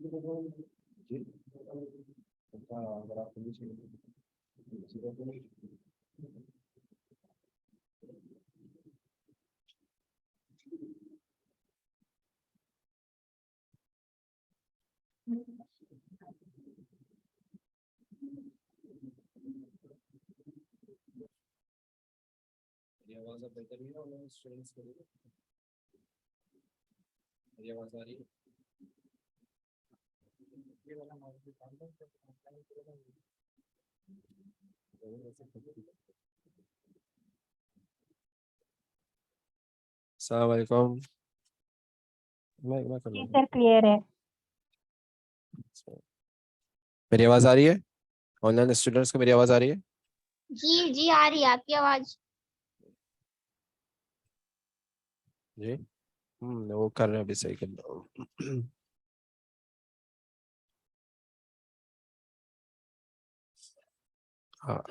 جی اگر آپ میری آواز اب بہتر ہوئی نا آن لائن اسٹوڈنٹس کے لیے؟ میری آواز آ رہی ہے؟ السلام علیکم. میں کر لوں گا. سر کلیئر ہے. میری آواز آ رہی ہے؟ آن لائن اسٹوڈنٹس کو میری آواز آ رہی ہے؟ جی جی آ رہی ہے آپ کی آواز. جی وہ کر رہے ہیں ابھی صحیح کر.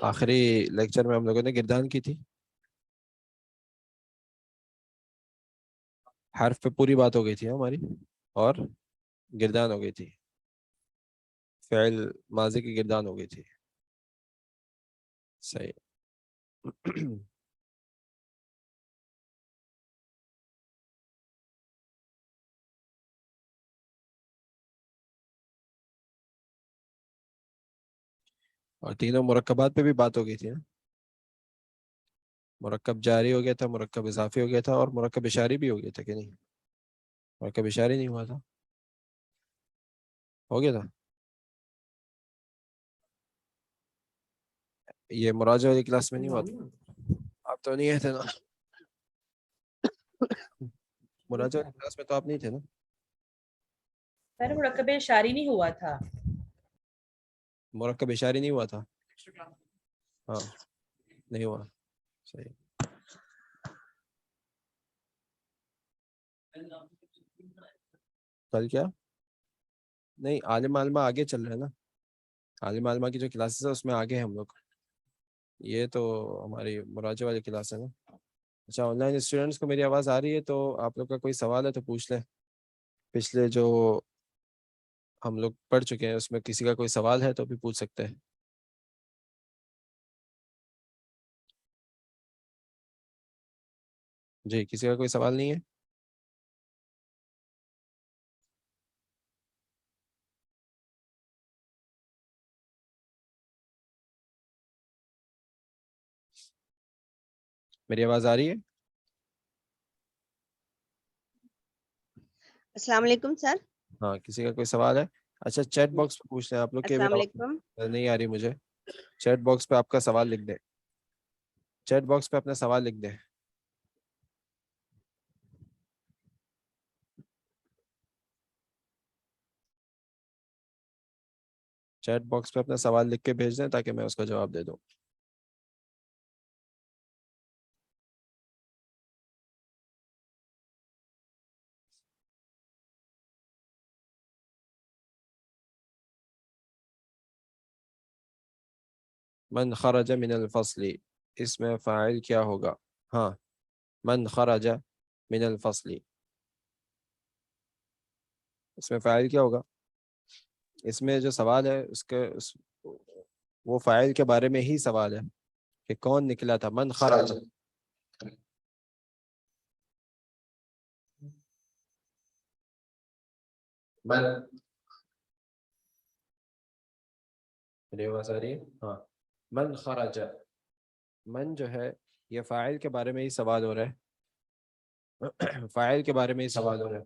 آخری لیکچر میں ہم لوگوں نے گردان کی تھی. حرف پہ پوری بات ہو گئی تھی ہماری اور گردان ہو گئی تھی. فعل ماضی کی گردان ہو گئی تھی. صحیح. اور تینوں مرکبات پہ بھی بات ہو گئی تھی نا. مرکب جاری ہو گیا تھا, مرکب اضافی ہو گیا تھا اور مرکب اشاری بھی ہو گیا تھا کہ نہیں؟ مرکب اشاری نہیں ہوا تھا, ہو گیا تھا. یہ مراجعہ والی کلاس میں نہیں ہوا تھا. آپ تو نہیں تھے نا. مراجعہ والی کلاس میں تو آپ نہیں تھے نا. سر مرکب اشاری نہیں ہوا تھا. مرکب اشاری نہیں ہوا تھا. ہاں نہیں ہوا. صحیح. کل کیا نہیں, عالم عالمہ آگے چل رہے ہیں نا. عالم عالمہ کی جو کلاسز ہے اس میں آگے ہیں ہم لوگ. یہ تو ہماری مراجعہ والی کلاس ہے نا. اچھا, آن لائن اسٹوڈنٹس کو میری آواز آ رہی ہے تو آپ لوگ کا کوئی سوال ہے تو پوچھ لیں. پچھلے جو ہم لوگ پڑھ چکے ہیں اس میں کسی کا کوئی سوال ہے تو بھی پوچھ سکتے ہیں. جی, کسی کا کوئی سوال نہیں ہے؟ میری آواز آ رہی ہے؟ السلام علیکم سر. ہاں, کسی کا کوئی سوال ہے؟ اچھا, چیٹ باکس پہ پوچھ لیں آپ لوگ. السلام علیکم. نہیں آ رہی مجھے. چیٹ باکس پہ آپ کا سوال لکھ دیں. چیٹ باکس پہ اپنا سوال لکھ دیں. چیٹ باکس پہ اپنا سوال لکھ کے بھیج دیں تاکہ میں اس کا جواب دے دوں. من خرج من الفصل, اس میں فاعل کیا ہوگا؟ ہاں, من خرج من الفصل, اس میں فاعل کیا ہوگا؟ اس میں جو سوال ہے وہ فاعل کے بارے میں ہی سوال ہے کہ کون نکلا تھا. من خرج, من, میری آواز آ رہی ہے؟ ہاں, من خرج, من جو ہے یہ فاعل کے بارے میں ہی سوال ہو رہا ہے. فاعل کے بارے میں ہی سوال ہو رہا ہے.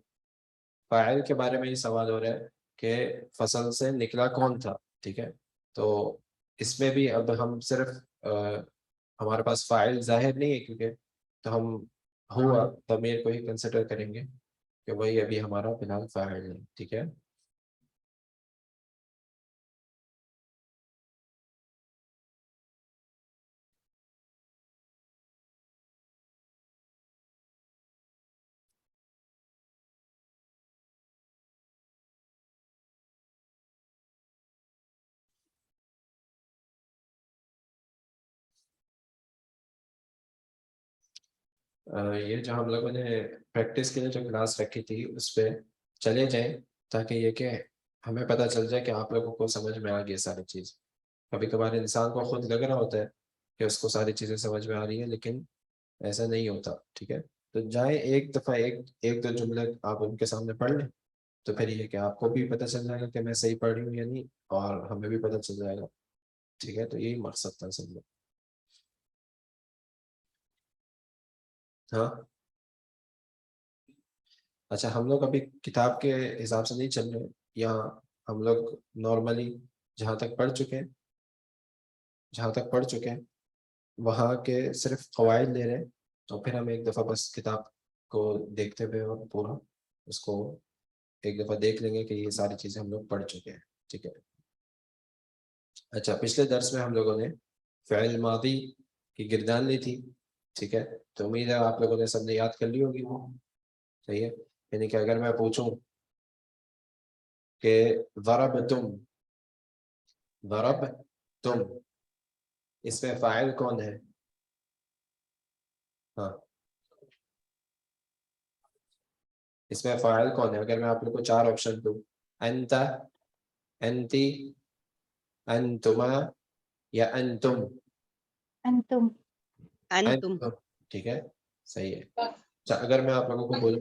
فاعل کے بارے میں ہی سوال ہو رہا ہے کہ فصل سے نکلا کون تھا. ٹھیک ہے, تو اس میں بھی اب ہم صرف ہمارے پاس فاعل ظاہر نہیں ہے کیونکہ, تو ہم ہوا ضمیر کو ہی کنسیڈر کریں گے کہ وہی ابھی ہمارا فی الحال فاعل ہے. ٹھیک ہے. یہ جو ہم لوگوں نے پریکٹس کے لیے جو کلاس رکھی تھی اس پہ چلے جائیں تاکہ یہ کہ ہمیں پتہ چل جائے کہ آپ لوگوں کو سمجھ میں آ گئی ساری چیز. کبھی کبھار انسان کو خود لگ رہا ہوتا ہے کہ اس کو ساری چیزیں سمجھ میں آ رہی ہیں، لیکن ایسا نہیں ہوتا. ٹھیک ہے، تو جائیں ایک دفعہ ایک دو جملے آپ ان کے سامنے پڑھ لیں، تو پھر یہ کہ آپ کو بھی پتہ چل جائے گا کہ میں صحیح پڑھ رہی ہوں یا نہیں، اور ہمیں بھی پتہ چل جائے گا. ٹھیک ہے، تو یہی مقصد تھا سب. ہاں اچھا، ہم لوگ ابھی کتاب کے حساب سے نہیں چل رہے، یہاں ہم لوگ نارملی جہاں تک پڑھ چکے ہیں وہاں کے صرف قواعد لے رہے ہیں، تو پھر ہم ایک دفعہ بس کتاب کو دیکھتے ہوئے اور پورا اس کو ایک دفعہ دیکھ لیں گے کہ یہ ساری چیزیں ہم لوگ پڑھ چکے ہیں. ٹھیک ہے. اچھا، پچھلے درس میں ہم لوگوں نے فعل ماضی کی گردان لی تھی. ٹھیک ہے، تو امید ہے آپ لوگوں نے سب نے یاد کر لی ہوگی وہ. صحیح ہے، یعنی کہ اگر میں پوچھوں کہ ضرب تم اس میں فاعل کون ہے؟ ہاں، اس میں فاعل کون ہے؟ اگر میں آپ لوگ کو 4 آپشن دوں، انت، انتی، انتما یا انتم. انتم. انتم. ٹھیک ہے، صحیح ہے. اچھا، اگر میں آپ لوگوں کو بولوں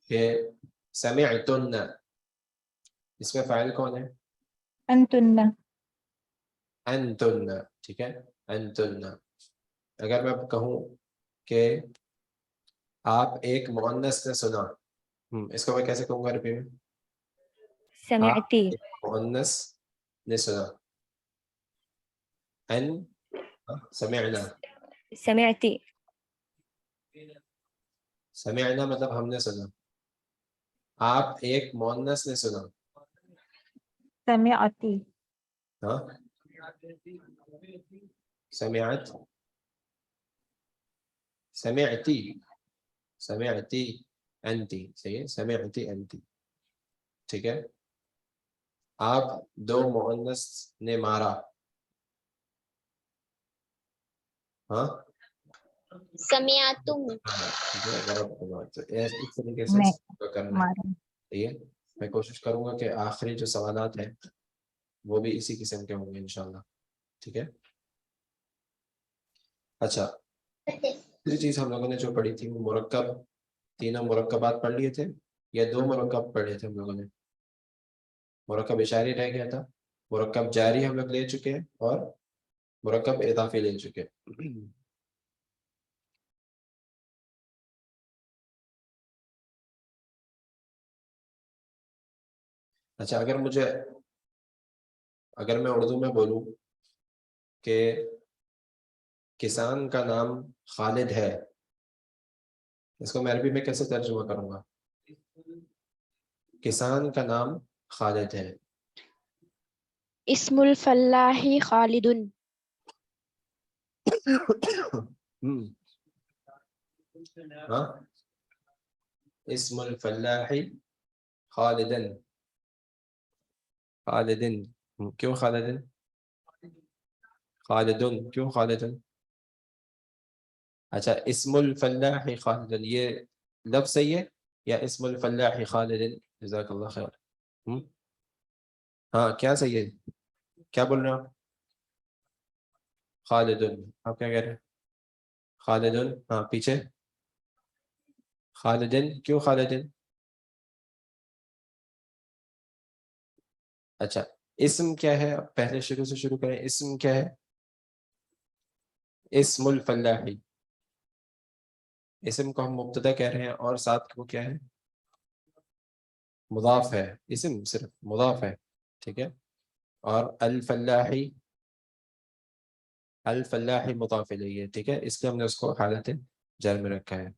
کہ سمعتن، اس میں فاعل کون ہے؟ انتن. انتن. ٹھیک ہے، انتن. اگر میں کہوں کہ آپ ایک مؤنث نے سنا، اس کو میں کیسے کہوں گا عربی میں؟ آپ سمعتی. ایک مؤنث نے سنا. ان سمعنا. سمعتی. سمعنا مطلب ہم نے سنا. آپ ایک مؤنث نے سنا. سمعتی. ہاں، سمعت، سمعتی، سمعتی انتی. صحیح ہے، سمعتی انتی. ٹھیک ہے. آپ 2 مؤنث نے مارا. ہاں، سمعتم. ٹھیک ہے، تو اس طریقے سے میں کرنا ہے. مارا. صحیح ہے، میں کوشش کروں گا کہ آخری جو سوالات ہیں وہ بھی اسی قسم کے ہوں گے انشاءاللہ. ٹھیک ہے. اچھا، دوسری چیز ہم لوگوں نے جو پڑھی تھی وہ مرکب، 3 مرکبات پڑھ لیے تھے یا 2 مرکب پڑھے تھے ہم لوگوں نے؟ مرکب اشاری رہ گیا تھا، مرکب جاری ہم لوگ لے چکے ہیں، اور مرکب اضافی لے چکے ہیں. اچھا، اگر میں اردو میں بولوں کہ کسان کا نام خالد ہے، اس کو میں عربی میں کیسے ترجمہ کروں گا؟ کسان کا نام خالد ہے. اسم الفلاح خالد. ہاں، اسم الفلاح خالدن. خالدن کیوں خالدن؟ خالدن کیوں خالدن؟ اچھا، اسم الفلاح خالدن یہ لفظ صحیح ہے یا اسم الفلاح خالدن؟ جزاک اللہ خیر. ہاں، کیا صحیح ہے؟ کیا بول رہے ہیں آپ؟ خالدن. آپ کیا کہہ رہے ہیں؟ خالدن. ہاں، پیچھے خالدن کیوں خالدن؟ اچھا، اسم کیا ہے؟ پہلے شروع سے شروع کریں. اسم کیا ہے؟ اسم الفلاحی. اسم کو ہم مبتدا کہہ رہے ہیں اور ساتھ کو کیا ہے؟ مضاف ہے. اسم صرف مضاف ہے. ٹھیک ہے. اور الفلاحی، الفلاحی مضاف الیہ ہے. ٹھیک ہے، اس لیے ہم نے اس کو حالت جر میں رکھا ہے.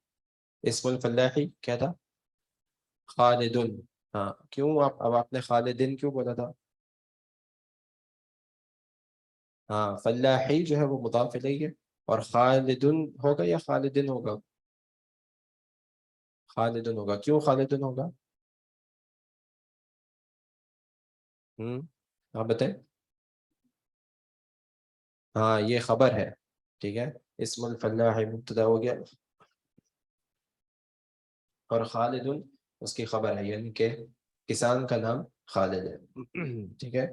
اسم الفلاحی کیا تھا؟ خالدن. ہاں، کیوں اب آپ نے خالدن کیوں بولا تھا؟ ہاں، فلاحی جو ہے وہ مضاف الیہ ہے، اور خالدن ہوگا یا خالدن ہوگا؟ خالدن ہوگا. کیوں خالدن ہوگا؟ آپ بتائیں. ہاں، یہ خبر ہے. ٹھیک ہے، اسم الفلاح مبتدا ہو گیا اور خالدن اس کی خبر ہے، یعنی کہ کسان کا نام خالد ہے. ٹھیک ہے.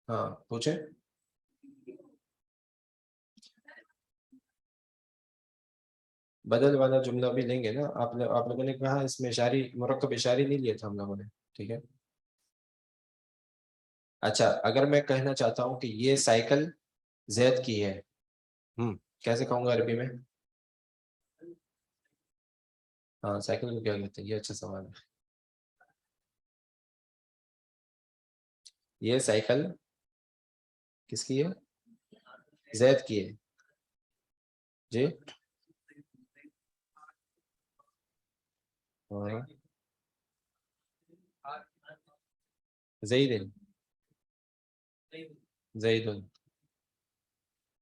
ہاں پوچھیں. بدل والا جملہ بھی لیں گے نا. آپ لوگوں نے کہا اس میں اشاری مرکب اشاری نہیں لیا تھا ہم لوگوں نے. ٹھیک ہے. اچھا اگر میں کہنا چاہتا ہوں کہ یہ سائیکل زید کی ہے، کیسے کہوں گا عربی میں؟ ہاں سائیکل کو کیا کہتے ہیں؟ یہ اچھا سوال ہے. یہ سائیکل کس کی ہے؟ زید کی ہے. جی ہاں زید زید.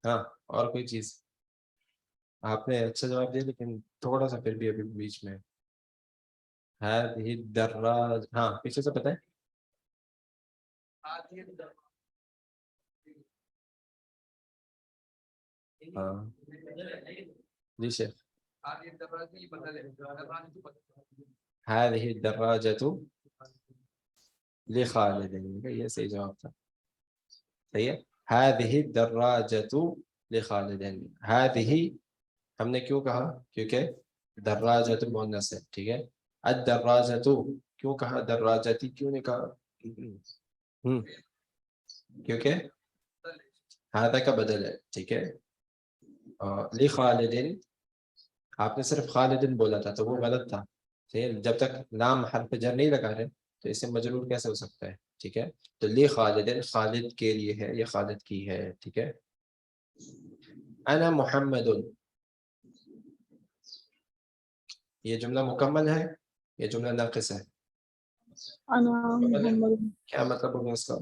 ہاں اور کوئی چیز؟ آپ نے اچھا جواب دیا لیکن تھوڑا سا پھر بھی ابھی بیچ میں. هذه الدراجة. ہاں پیچھے سے پتہ ہے. ہاں جی شیخ. هذه الدراجة لخالد. یہ صحیح جواب تھا. صحیح ہے. هذه الدراجة لخالد. هذه ہم نے کیوں کہا؟ کیونکہ دراجة مؤنث ہے. ٹھیک ہے. الدراجة کیوں کہا؟ دراجتی کیوں نہیں کہا؟ کیونکہ هذا کا بدل ہے. ٹھیک ہے. لخالد آپ نے صرف خالد بولا تھا تو وہ غلط تھا. جب تک لام حرف جر نہیں لگا رہے تو اس سے مجرور کیسے ہو سکتا ہے؟ ٹھیک ہے. تو لی خالد خالد کے لیے ہے، یہ خالد کی ہے. ٹھیک ہے. انا محمد یہ جملہ مکمل ہے، یہ جملہ ناقص ہے. کیا مطلب ہوگا اس کا؟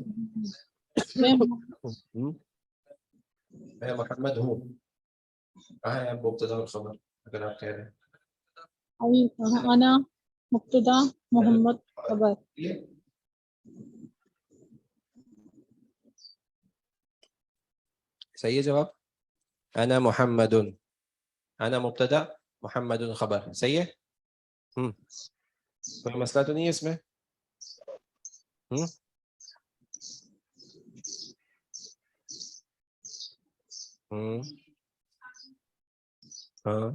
میں محمد ہوں. کہاں ہے مبتدا اور خبر اگر آپ کہہ رہے ہیں؟ انا مبتدا محمد خبر. صحیح جواب. انا محمد، انا مبتدا محمد خبر. صحیح ہے. کوئی مسئلہ تو نہیں ہے اس میں؟ ہاں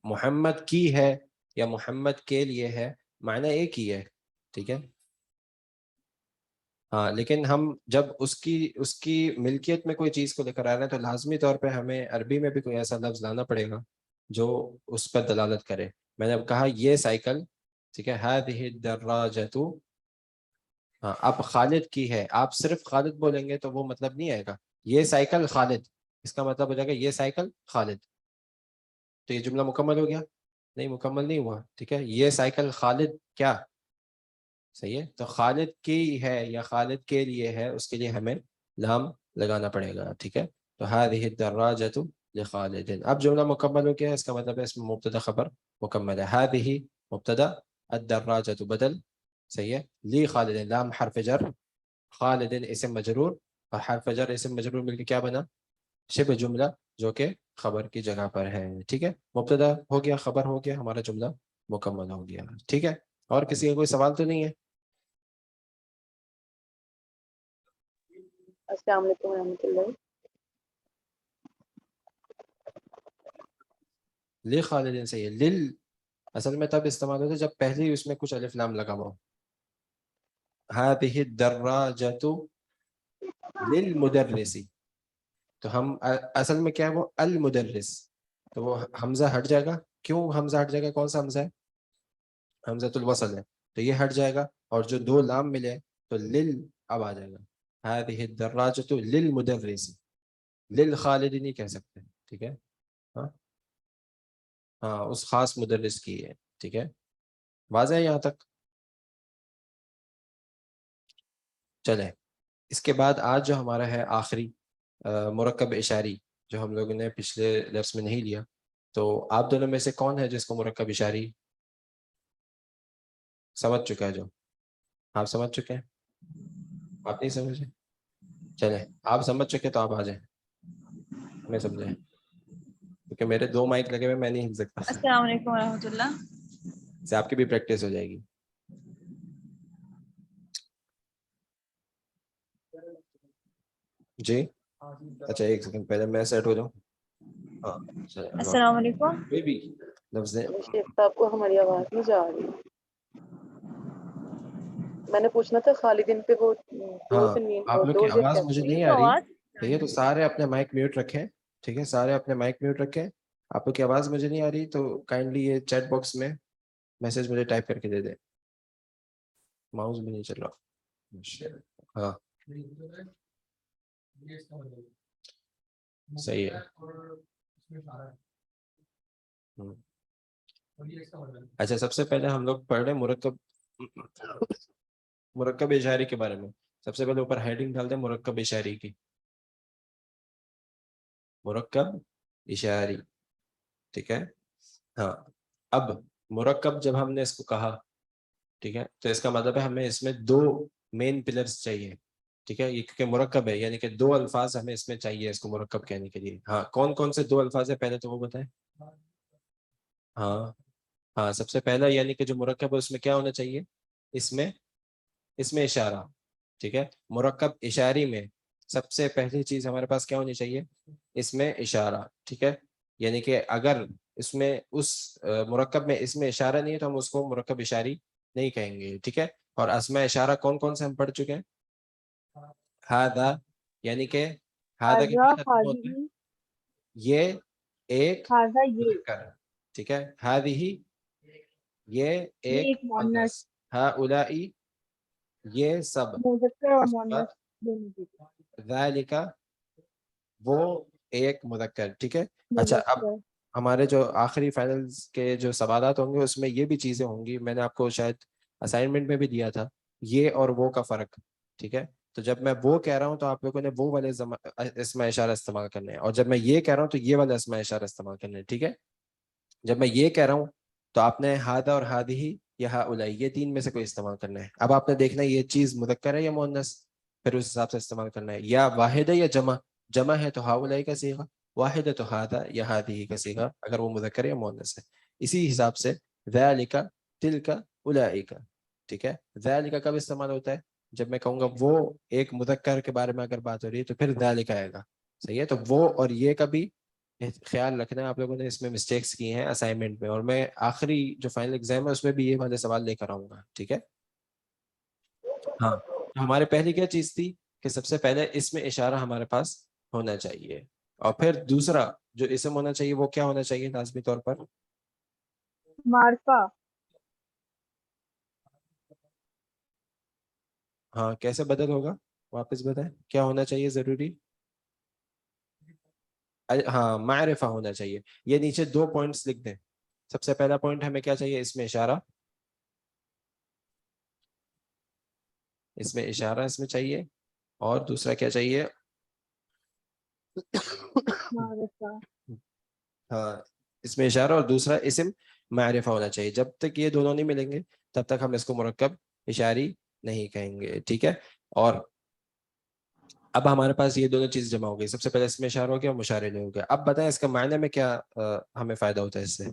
محمد کی ہے یا محمد کے لیے ہے، معنی ایک ہی ہے. ٹھیک ہے. ہاں لیکن ہم جب اس کی ملکیت میں کوئی چیز کو لے کر آ رہے ہیں تو لازمی طور پہ ہمیں عربی میں بھی کوئی ایسا لفظ لانا پڑے گا جو اس پر دلالت کرے. میں نے اب کہا یہ سائیکل. ٹھیک ہے. هذه الدراجة. ہاں اب خالد کی ہے، آپ صرف خالد بولیں گے تو وہ مطلب نہیں آئے گا. یہ سائیکل خالد، اس کا مطلب ہو جائے گا یہ سائیکل خالد. تو یہ جملہ مکمل ہو گیا؟ نہیں مکمل نہیں ہوا. ٹھیک ہے. یہ سائیکل خالد کیا صحیح ہے. تو خالد کی ہے یا خالد کے لیے ہے، اس کے لیے ہمیں لام لگانا پڑے گا. ٹھیک ہے. تو هذه الدراجة لخالد. اب جملہ مکمل ہو گیا، اس کا مطلب ہے اس میں مبتدا خبر مکمل ہے. هذه مبتدا، الدراجة بدل. صحیح ہے. لی خالد لام حرف جر، خالد اسم مجرور، اور حرف جر اسم مجرور مل کے کیا بنا؟ شبہ جملہ جو کہ خبر کی جگہ پر ہے. ٹھیک ہے. مبتدا ہو گیا، خبر ہو گیا، ہمارا جملہ مکمل ہو گیا. ٹھیک ہے. اور کسی کا کوئی سوال تو نہیں ہے؟ السلام علیکم ورحمۃ اللہ. لی خالدین سے یہ لل اصل میں تب استعمال ہوتا ہے جب پہلے اس میں کچھ الف لام لگا ہوا. هذه الدراجة للمدرس. تو ہم اصل میں کیا ہے وہ المدرس، تو وہ حمزہ ہٹ جائے گا. کیوں حمزہ ہٹ جائے گا؟ کون سا حمزہ ہے؟ حمزۃ الوصل ہے. تو یہ ہٹ جائے گا اور جو دو لام ملے تو لل اب آ جائے گا. هذه الدراجة للمدرس. للخالد نہیں کہہ سکتے. ٹھیک ہے. ہاں اس خاص مدرس کی ہے. ٹھیک ہے. واضح ہے یہاں تک؟ چلے اس کے بعد آج جو ہمارا ہے آخری مرکب اشاری جو ہم لوگوں نے پچھلے درس میں نہیں لیا. تو آپ دونوں میں سے کون ہے جس کو مرکب اشاری سمجھ چکا ہے؟ جو آپ سمجھ چکے ہیں؟ آپ نہیں سمجھے؟ چلیں آپ سمجھ چکے تو آپ آ جائیں, میں سمجھیں, کیونکہ میرے 2 مائک لگے ہوئے, میں نہیں ہل سکتا. السلام علیکم ورحمۃ اللہ. اس سے آپ کی بھی پریکٹس ہو جائے گی. جی اچھا ایک سیکنڈ پہلے میں سیٹ ہو جاؤں. ہاں السلام علیکم. کوئی بھی لفظ ہے. شیخ صاحب کو ہماری آواز نہیں جا رہی. میں نے پوچھنا تھا خالدین پہ وہ ہاں آپ لوگ کی آواز مجھے نہیں آ رہی. ٹھیک ہے تو سارے اپنے مائک میوٹ رکھیں. ٹھیک ہے سارے اپنے مائک میوٹ رکھیں. آپ لوگ کی آواز مجھے نہیں آ رہی تو کائنڈلی یہ چیٹ باکس میں میسج مجھے ٹائپ کر کے دے دیں. ماؤس بھی نہیں چل رہا. ہاں صحیح ہے. اچھا سب سے پہلے ہم لوگ پڑھ رہے مرکب اشاری کے بارے میں. سب سے پہلے اوپر ہیڈنگ ڈالتے ہیں مرکب اشاری کی. مرکب اشاری. ٹھیک ہے. ہاں اب مرکب جب ہم نے اس کو کہا, ٹھیک ہے, تو اس کا مطلب ہے ہمیں اس میں 2 مین پلرز چاہیے. ٹھیک ہے, یہ کیونکہ مرکب ہے یعنی کہ 2 الفاظ ہمیں اس میں چاہیے اس کو مرکب کہنے کے لیے. ہاں کون کون سے 2 الفاظ ہیں پہلے تو وہ بتائیں. ہاں ہاں سب سے پہلا یعنی کہ جو مرکب ہے اس میں کیا ہونا چاہیے, اس میں اشارہ. ٹھیک ہے, مرکب اشاری میں سب سے پہلی چیز ہمارے پاس کیا ہونی چاہیے, اس میں اشارہ. ٹھیک ہے, یعنی کہ اگر اس میں اس مرکب میں اس میں اشارہ نہیں ہے تو ہم اس کو مرکب اشاری نہیں کہیں گے. ٹھیک ہے, اور اسماء اشارہ کون کون سے ہم پڑھ چکے ہیں. ہاذا یعنی کہ ہاذا کے حاضہ بعد ہوتا ہے حاضی یہ ایک حاضہ یہ مذکر. ٹھیک ہے, ہذہ یہ ایک ایک مؤنث مؤنث. ہؤلاء یہ سب. مذکر اور اس کے مؤنث دونوں کی بعد ذالک وہ ایک مذکر. ٹھیک ہے. اچھا اب مذکر. ہمارے جو آخری فائنلز کے جو سوالات ہوں گے اس میں یہ بھی چیزیں ہوں گی. میں نے آپ کو شاید اسائنمنٹ میں بھی دیا تھا یہ اور وہ کا فرق. ٹھیک ہے, تو جب میں وہ کہہ رہا ہوں تو آپ لوگوں نے وہ والے اسماء اشارہ استعمال کرنے ہیں, اور جب میں یہ کہہ رہا ہوں تو یہ والے اسماء اشارہ استعمال کرنے ہیں. ٹھیک ہے, جب میں یہ کہہ رہا ہوں تو آپ نے ہادہ اور ہادی یا ہؤلاء یہ 3 میں سے کوئی استعمال کرنا ہے. اب آپ نے دیکھنا ہے یہ چیز مذکر ہے یا مؤنث, پھر اس حساب سے استعمال کرنا ہے. یا واحد ہے یا جمع ہے تو ہؤلاء کا صیغہ, واحد ہے تو ہادہ یا ہادی کا صیغہ اگر وہ مذکر ہے یا مؤنث ہے. اسی حساب سے ذالک تلک اولئک. ٹھیک ہے, ذالک کب استعمال ہوتا ہے, جب میں کہوں گا وہ ایک مذکر کے بارے میں اگر بات ہو رہی ہے تو پھر ذالک آئے گا. صحیح ہے, تو وہ اور یہ کا بھی خیال رکھنا ہے. آپ لوگوں نے اس میں مسٹیکس کی ہیں اسائنمنٹ میں, اور میں آخری جو فائنل ایگزام ہے اس میں بھی یہ والے سوال لے کر آؤں گا. ٹھیک ہے. ہاں تو ہمارے پہلی کیا چیز تھی کہ سب سے پہلے اس میں اشارہ ہمارے پاس ہونا چاہیے, اور پھر دوسرا جو اسم ہونا چاہیے وہ کیا ہونا چاہیے لازمی طور پر, معرفہ. ہاں کیسے بدل ہوگا واپس بتائیں, کیا ہونا چاہیے ضروری. ہاں معرفہ ہونا چاہیے. یہ نیچے 2 پوائنٹس لکھ دیں. سب سے پہلا پوائنٹ ہمیں کیا چاہیے, اس میں اشارہ. اس میں اشارہ اس میں چاہیے, اور دوسرا کیا چاہیے, معرفہ. ہاں اس میں اشارہ اور دوسرا اسم معرفہ ہونا چاہیے. جب تک یہ دونوں نہیں ملیں گے تب تک ہم اس کو مرکب اشاری نہیں کہیں گے. ٹھیک ہے, اور اب ہمارے پاس یہ دونوں چیز جمع ہو گئی. سب سے پہلے اس میں اشارہ ہو گیا اور مشارے ہو گیا. اب بتائیں اس کا معنی میں کیا ہمیں فائدہ ہوتا ہے اس سے.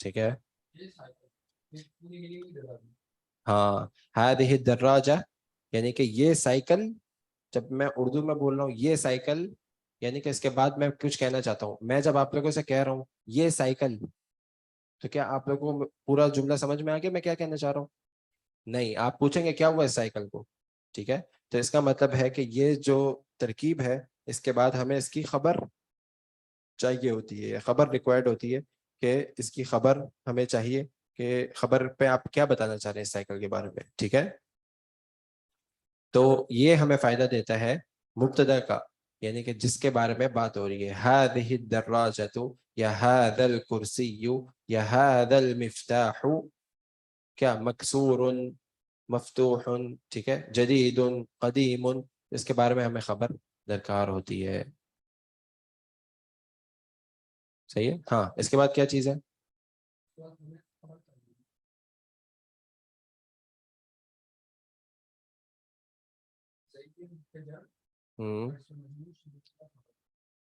ٹھیک ہے, ہاں ہذہ الدراجہ یعنی کہ یہ سائیکل. جب میں اردو میں بول رہا ہوں یہ سائیکل یعنی کہ اس کے بعد میں کچھ کہنا چاہتا ہوں. میں جب آپ لوگوں سے کہہ رہا ہوں یہ سائیکل, تو کیا آپ لوگوں کو پورا جملہ سمجھ میں آ گیا میں کیا کہنا چاہ رہا ہوں. نہیں, آپ پوچھیں گے کیا ہوا اس سائیکل کو. ٹھیک ہے, تو اس کا مطلب ہے کہ یہ جو ترکیب ہے اس کے بعد ہمیں اس کی خبر چاہیے ہوتی ہے, خبر ریکوائرڈ ہوتی ہے کہ اس کی خبر ہمیں چاہیے کہ خبر پہ آپ کیا بتانا چاہ رہے ہیں اس سائیکل کے بارے میں. ٹھیک ہے, تو یہ ہمیں فائدہ دیتا ہے مبتدا کا, یعنی کہ جس کے بارے میں بات ہو رہی ہے. هذه الدراجة یا هذا الكرسي یا هذا المفتاح کیا مکسور مفتوح. ٹھیک ہے, جدید قدیم اس کے بارے میں ہمیں خبر درکار ہوتی ہے. صحیح ہے. ہاں اس کے بعد کیا چیز ہے؟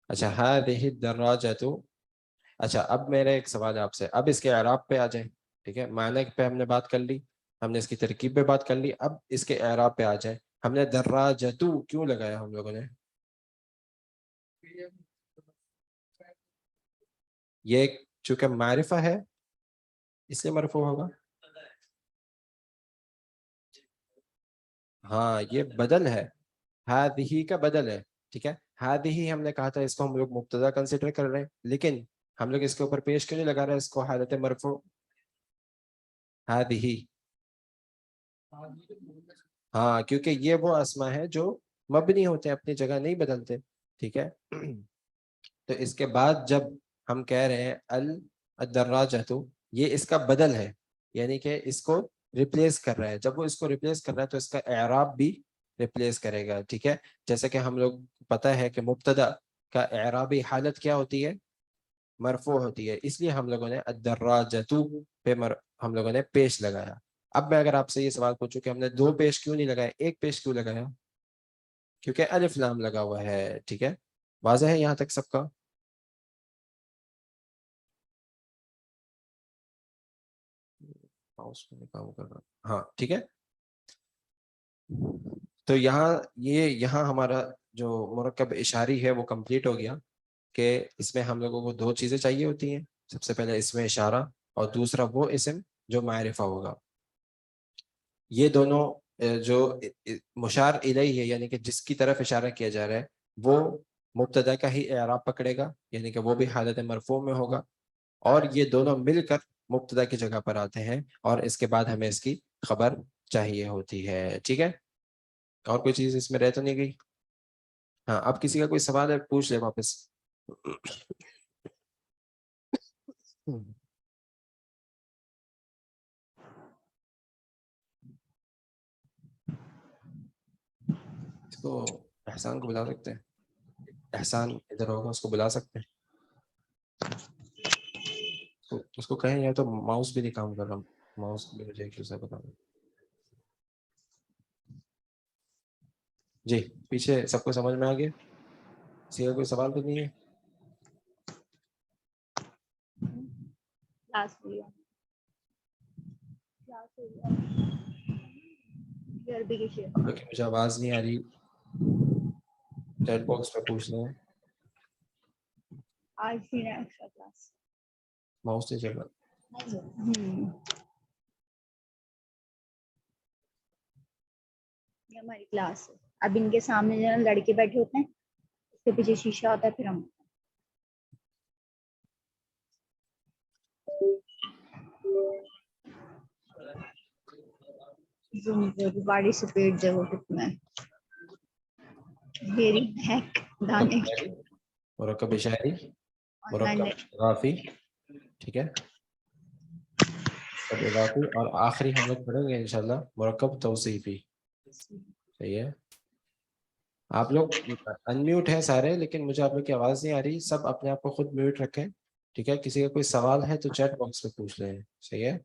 اچھا هذه الدراجة. اچھا اب میرا ایک سوال ہے آپ سے. اب اس کے اعراب پہ آ جائیں. ٹھیک ہے, معنی پہ ہم نے بات کر لی, ہم نے اس کی ترکیب پہ بات کر لی, اب اس کے اعراب پہ آ جائیں. ہم نے دراجتو کیوں لگایا ہم لوگوں نے؟ یہ چونکہ معرفہ ہے اس لیے مرفوع ہوگا. ہاں یہ بدل ہے, ہادہی کا بدل ہے. ٹھیک ہے, ہادہی ہم نے کہا تھا اس کو ہم لوگ مبتدا کنسیڈر کر رہے ہیں, لیکن ہم لوگ اس کے اوپر پیش کیوں نہیں لگا رہے اس کو حالت مرفوع؟ ہادہی. ہاں کیونکہ یہ وہ اسما ہے جو مبنی ہوتے ہیں, اپنی جگہ نہیں بدلتے. ٹھیک ہے, تو اس کے بعد جب ہم کہہ رہے ہیں الدراجۃ, یہ اس کا بدل ہے, یعنی کہ اس کو ریپلیس کر رہا ہے. جب وہ اس کو ریپلیس کر رہا ہے تو اس کا اعراب بھی ریپلیس کرے گا. ٹھیک ہے, جیسے کہ ہم لوگ پتہ ہے کہ مبتدا کا اعرابی حالت کیا ہوتی ہے؟ مرفوع ہوتی ہے. اس لیے ہم لوگوں نے الدراجۃ پہ ہم لوگوں نے پیش لگایا. اب میں اگر آپ سے یہ سوال پوچھوں کہ ہم نے دو پیش کیوں نہیں لگایا, ایک پیش کیوں لگایا؟ کیونکہ الف لام لگا ہوا ہے. ٹھیک ہے, واضح ہے یہاں تک سب کا؟ کام کر رہا. ہاں ٹھیک ہے, تو یہاں ہمارا جو مرکب اشاری ہے وہ کمپلیٹ ہو گیا کہ اس میں ہم لوگوں کو دو چیزیں چاہیے ہوتی ہیں. سب سے پہلے اسم اشارہ, اور دوسرا وہ اسم جو معرفہ ہوگا. یہ دونوں جو مشار الیہ ہے, یعنی کہ جس کی طرف اشارہ کیا جا رہا ہے, وہ مبتدا کا ہی اعراب پکڑے گا, یعنی کہ وہ بھی حالت مرفوع میں ہوگا, اور یہ دونوں مل کر مبتدا کی جگہ پر آتے ہیں, اور اس کے بعد ہمیں اس کی خبر چاہیے ہوتی ہے. ٹھیک ہے, اور کوئی چیز اس میں رہ تو نہیں گئی؟ ہاں اب کسی کا کوئی سوال ہے پوچھ لے واپس. اس کو احسان کو بلا سکتے ہیں, احسان ادھر ہوگا, اس کو بلا سکتے ہیں. اس کو کہیں, یا تو ماؤس بھی نہیں کام کر رہا, ماؤس بھی مجھے کیوں سے بتا. جی پیچھے سب کو سمجھ میں آ گیا؟ کسی کا کوئی سوال تو نہیں ہے؟ مجھے آواز نہیں آ رہی, چیٹ باکس پہ پوچھ لیں. ماؤس نہیں چل رہا. یہ ہماری کلاس ہے. اب ان کے سامنے جو لڑکے بیٹھے ہوتے ہیں, اس کے پیچھے شیشہ ہوتا ہے, پھر ہم پارٹیسپیٹ جگہ کتنا ہے. مرکب اشاری, مرکب اضافی. ٹھیک ہے, مرکب اضافی, اور آخری ہم لوگ پڑھیں گے انشاءاللہ مرکب توصیفی. صحیح ہے, آپ لوگ انمیوٹ ہیں سارے, لیکن مجھے آپ لوگ کی آواز نہیں آ رہی. سب اپنے آپ کو خود میوٹ رکھیں. ٹھیک ہے, کسی کا کوئی سوال ہے تو چیٹ باکس پہ پوچھ لیں. صحیح ہے,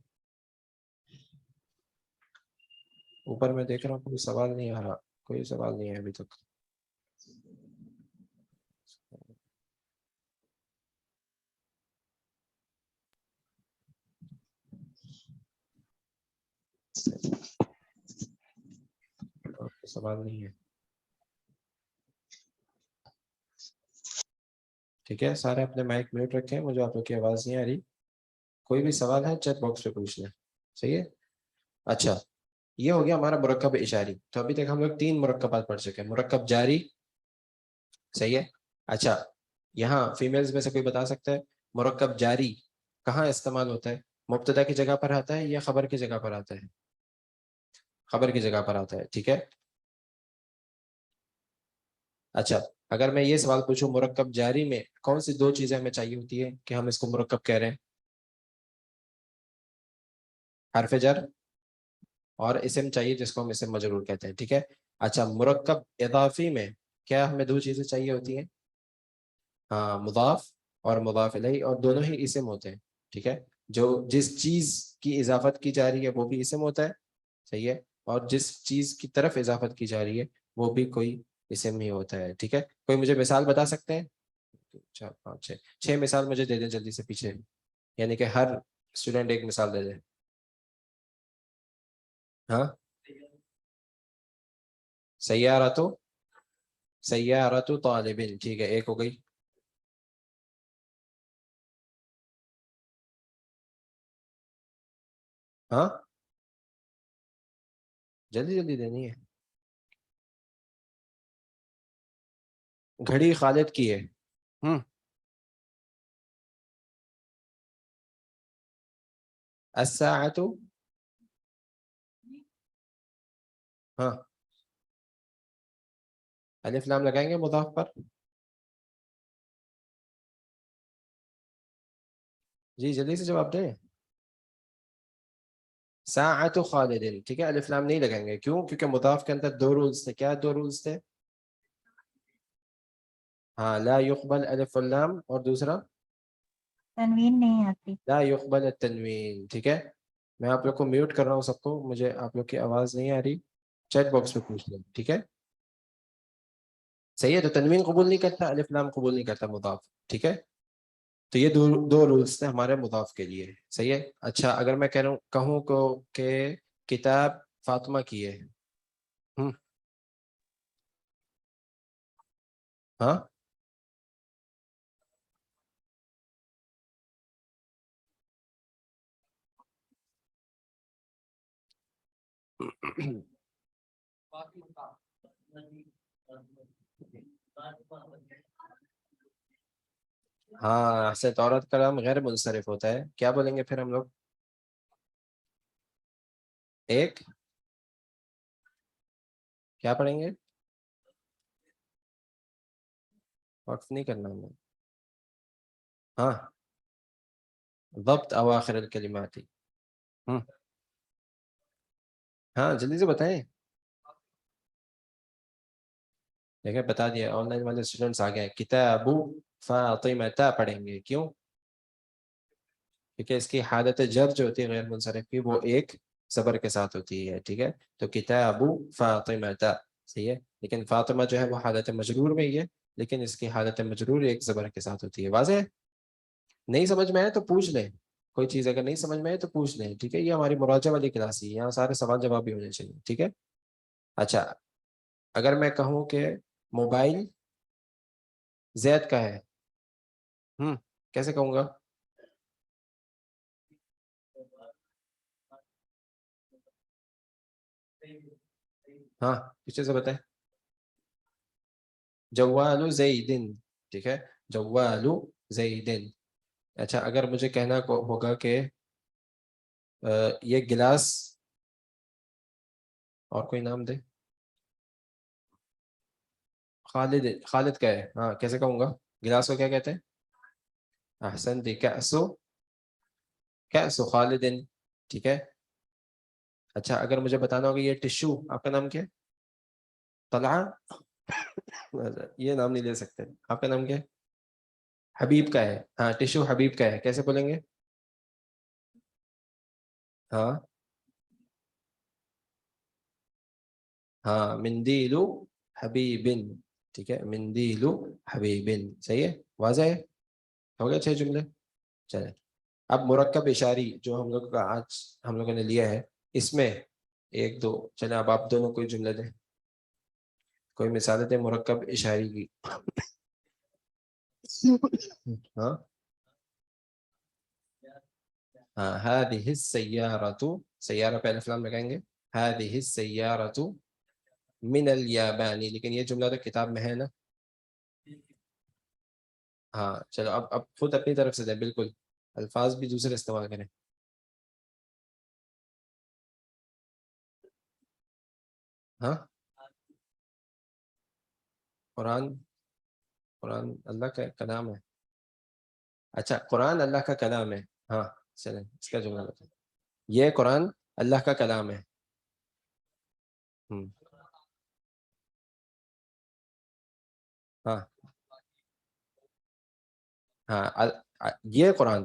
اوپر میں دیکھ رہا ہوں کوئی سوال نہیں آ رہا, کوئی سوال نہیں ہے ابھی تک. سوال نہیں ہے. ٹھیک ہے, سارے اپنے مائک میوٹ رکھیں, مجھے آپ لوگ کی آواز نہیں آ رہی. کوئی بھی سوال ہے چیٹ باکس پہ پوچھ لیں. صحیح ہے, اچھا یہ ہو گیا ہمارا مرکب اشاری. تو ابھی تک ہم لوگ 3 مرکبات پڑھ چکے ہیں. مرکب جاری, صحیح ہے. اچھا یہاں فیمیلز میں سے کوئی بتا سکتا ہے مرکب جاری کہاں استعمال ہوتا ہے؟ مبتدا کی جگہ پر آتا ہے یا خبر کی جگہ پر آتا ہے؟ خبر کی جگہ پر آتا ہے. ٹھیک ہے, اچھا اگر میں یہ سوال پوچھوں مرکب جاری میں کون سی 2 چیزیں ہمیں چاہیے ہوتی ہے کہ ہم اس کو مرکب کہہ رہے ہیں؟ حرف جر اور اسم چاہیے جس کو ہم اسم مجرور کہتے ہیں. ٹھیک ہے, اچھا مرکب اضافی میں کیا ہمیں دو چیزیں چاہیے ہوتی ہیں؟ ہاں مضاف اور مضاف الیہ، اور دونوں ہی اسم ہوتے ہیں، ٹھیک ہے؟ جو جس چیز کی اضافت کی جا رہی ہے وہ بھی اسم ہوتا ہے، صحیح ہے، اور جس چیز کی طرف اضافت کی جا رہی ہے وہ بھی کوئی اسم ہی ہوتا ہے، ٹھیک ہے؟ کوئی مجھے مثال بتا سکتے ہیں؟ 4 5 6 6 مثال مجھے دے دیں جلدی سے پیچھے، یعنی کہ ہر اسٹوڈنٹ ایک مثال دے دے. ہاں سیارتو، سیارتو طالب، ٹھیک ہے ایک ہو گئی. ہاں جلدی جلدی دینی ہے. گھڑی خالد کی ہے. الساعة، ہاں الف لام لگائیں گے مضاف پر. جی جلدی سے جواب دیں. ساعة خالد، ٹھیک ہے الف لام نہیں لگائیں گے، کیوں؟ کیونکہ مضاف کے اندر دو رولز تھے. کیا دو رولز تھے؟ ہاں لا يقبل الف واللام، اور دوسرا تنوین نہیں آتی. لا يقبل التنوین، ٹھیک ہے. میں آپ لوگ کو میوٹ کر رہا ہوں سب کو، مجھے آپ لوگ کی آواز نہیں آ رہی، چیٹ باکس پہ پوچھ لیں، ٹھیک ہے؟ صحیح ہے، تو تنوین قبول نہیں کرتا، الف لام قبول نہیں کرتا مضاف، ٹھیک ہے؟ تو یہ دو رولز تھے ہمارے مضاف کے لیے، صحیح ہے. اچھا اگر میں کہوں کو کہ کتاب فاطمہ کی ہے، ہاں ہاں سے عورت کا نام غیر منصرف ہوتا ہے، کیا بولیں گے پھر ہم لوگ؟ ایک کیا پڑھیں گے؟ وقف نہیں کرنا ہمیں. ہاں ضبط اواخر الکلمات. ہاں جلدی سے بتائیں. دیکھیں بتا دیا، آن لائن والے اسٹوڈنٹس آ گئے. کتاب فاطمہ پڑھیں گے، کیوں؟ کیونکہ اس کی حالت جر جو ہوتی ہے غیر منصرف کی، وہ ایک زبر کے ساتھ ہوتی ہے، ٹھیک ہے؟ تو کتاب فاطمہ، صحیح ہے. لیکن فاطمہ جو ہے وہ حالت مجرور میں ہی ہے، لیکن اس کی حالت مجرور ایک زبر کے ساتھ ہوتی ہے. واضح ہے؟ نہیں سمجھ میں آئے تو پوچھ لیں، کوئی چیز اگر نہیں سمجھ میں آئے تو پوچھ لیں، ٹھیک ہے؟ یہ ہماری مراجعہ والی کلاس ہی، یہاں سارے سوال جواب بھی ہونے چاہیے، ٹھیک ہے؟ اچھا اگر میں کہوں کہ موبائل زید کا ہے، کیسے کہوں گا؟ ہاں پیچھے سے بتائیں. جوال زیدن، ٹھیک ہے جوال زیدن. اچھا اگر مجھے کہنا ہوگا کہ یہ گلاس، اور کوئی نام دے. خالد، خالد کا ہے، ہاں کیسے کہوں گا؟ گلاس کو کیا کہتے ہیں؟ احسن دی کأسو، کأسو خالد، ٹھیک ہے. اچھا اگر مجھے بتانا ہوگا یہ ٹشو، آپ کا نام کیا ہے؟ طلحہ، یہ نام نہیں لے سکتے. آپ کا نام کیا ہے؟ حبیب کا ہے، ہاں ٹشو حبیب کا ہے، کیسے بولیں گے؟ ہاں ہاں مندیلو حبیبن، ٹھیک ہے مندیلو حبیبن، صحیح ہے. واضح ہے؟ ہو گئے 6 جملے. چلیں اب مرکب اشاری جو ہم لوگ کا آج ہم لوگوں نے لیا ہے، اس میں ایک دو، چلیں اب آپ دونوں کوئی جملے دیں، کوئی مثالیں دیں مرکب اشاری کی. ہاں ہاں هذه السيارة، سیارہ پہ الف لام لگائیں گے. هذه السيارة من اليابان، لیکن یہ جملہ تو کتاب میں ہے نا. ہاں چلو اب خود اپنی طرف سے دیں، بالکل الفاظ بھی دوسرے استعمال کریں. ہاں قرآن، قرآن اللہ کا کلام ہے. اچھا قرآن اللہ کا کلام ہے، ہاں چلیں اس کا جملہ بتائیں. یہ قرآن اللہ کا کلام ہے. ہاں ہاں یہ قرآن،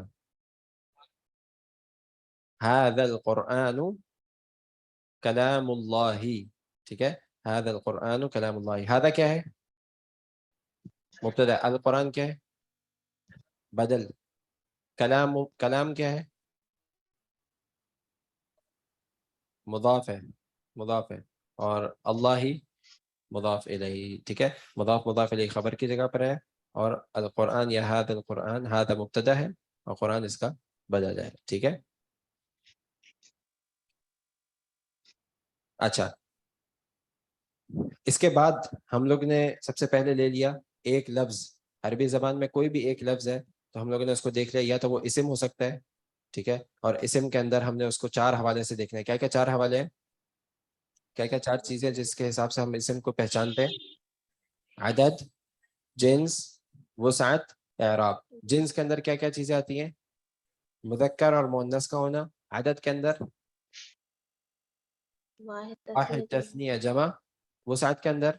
هذا القرآن کلام اللہ، ٹھیک ہے، هذا القرآن کلام اللہ. هذا کیا ہے؟ مبتدا. القرآن کیا ہے؟ بدل. کلام کیا ہے؟ مضاف ہے، مضاف ہے. اور اللہ مضاف الیہ، ٹھیک ہے، مضاف الیہ خبر کی جگہ پر ہے، اور القرآن یا هذا القرآن، هذا مبتدا ہے اور قرآن اس کا بدل ہے، ٹھیک ہے. اچھا، اس کے بعد ہم لوگ نے سب سے پہلے لے لیا ایک لفظ. عربی زبان میں کوئی بھی ایک لفظ ہے تو ہم لوگوں نے اس کو دیکھ لیا، یا تو وہ اسم ہو سکتا ہے، ٹھیک ہے، اور اسم کے اندر ہم نے اس کو 4 حوالے سے دیکھنا ہے. کیا کیا 4 حوالے ہیں؟ کیا کیا 4 چیزیں جس کے حساب سے ہم اسم کو پہچانتے ہیں؟ عدد، جنس، وسعت، اعراب. جنس کے اندر کیا کیا چیزیں آتی ہیں؟ مذکر اور مؤنث کا ہونا. عدد کے اندر واحد، تثنیہ، جمع. وسعت کے اندر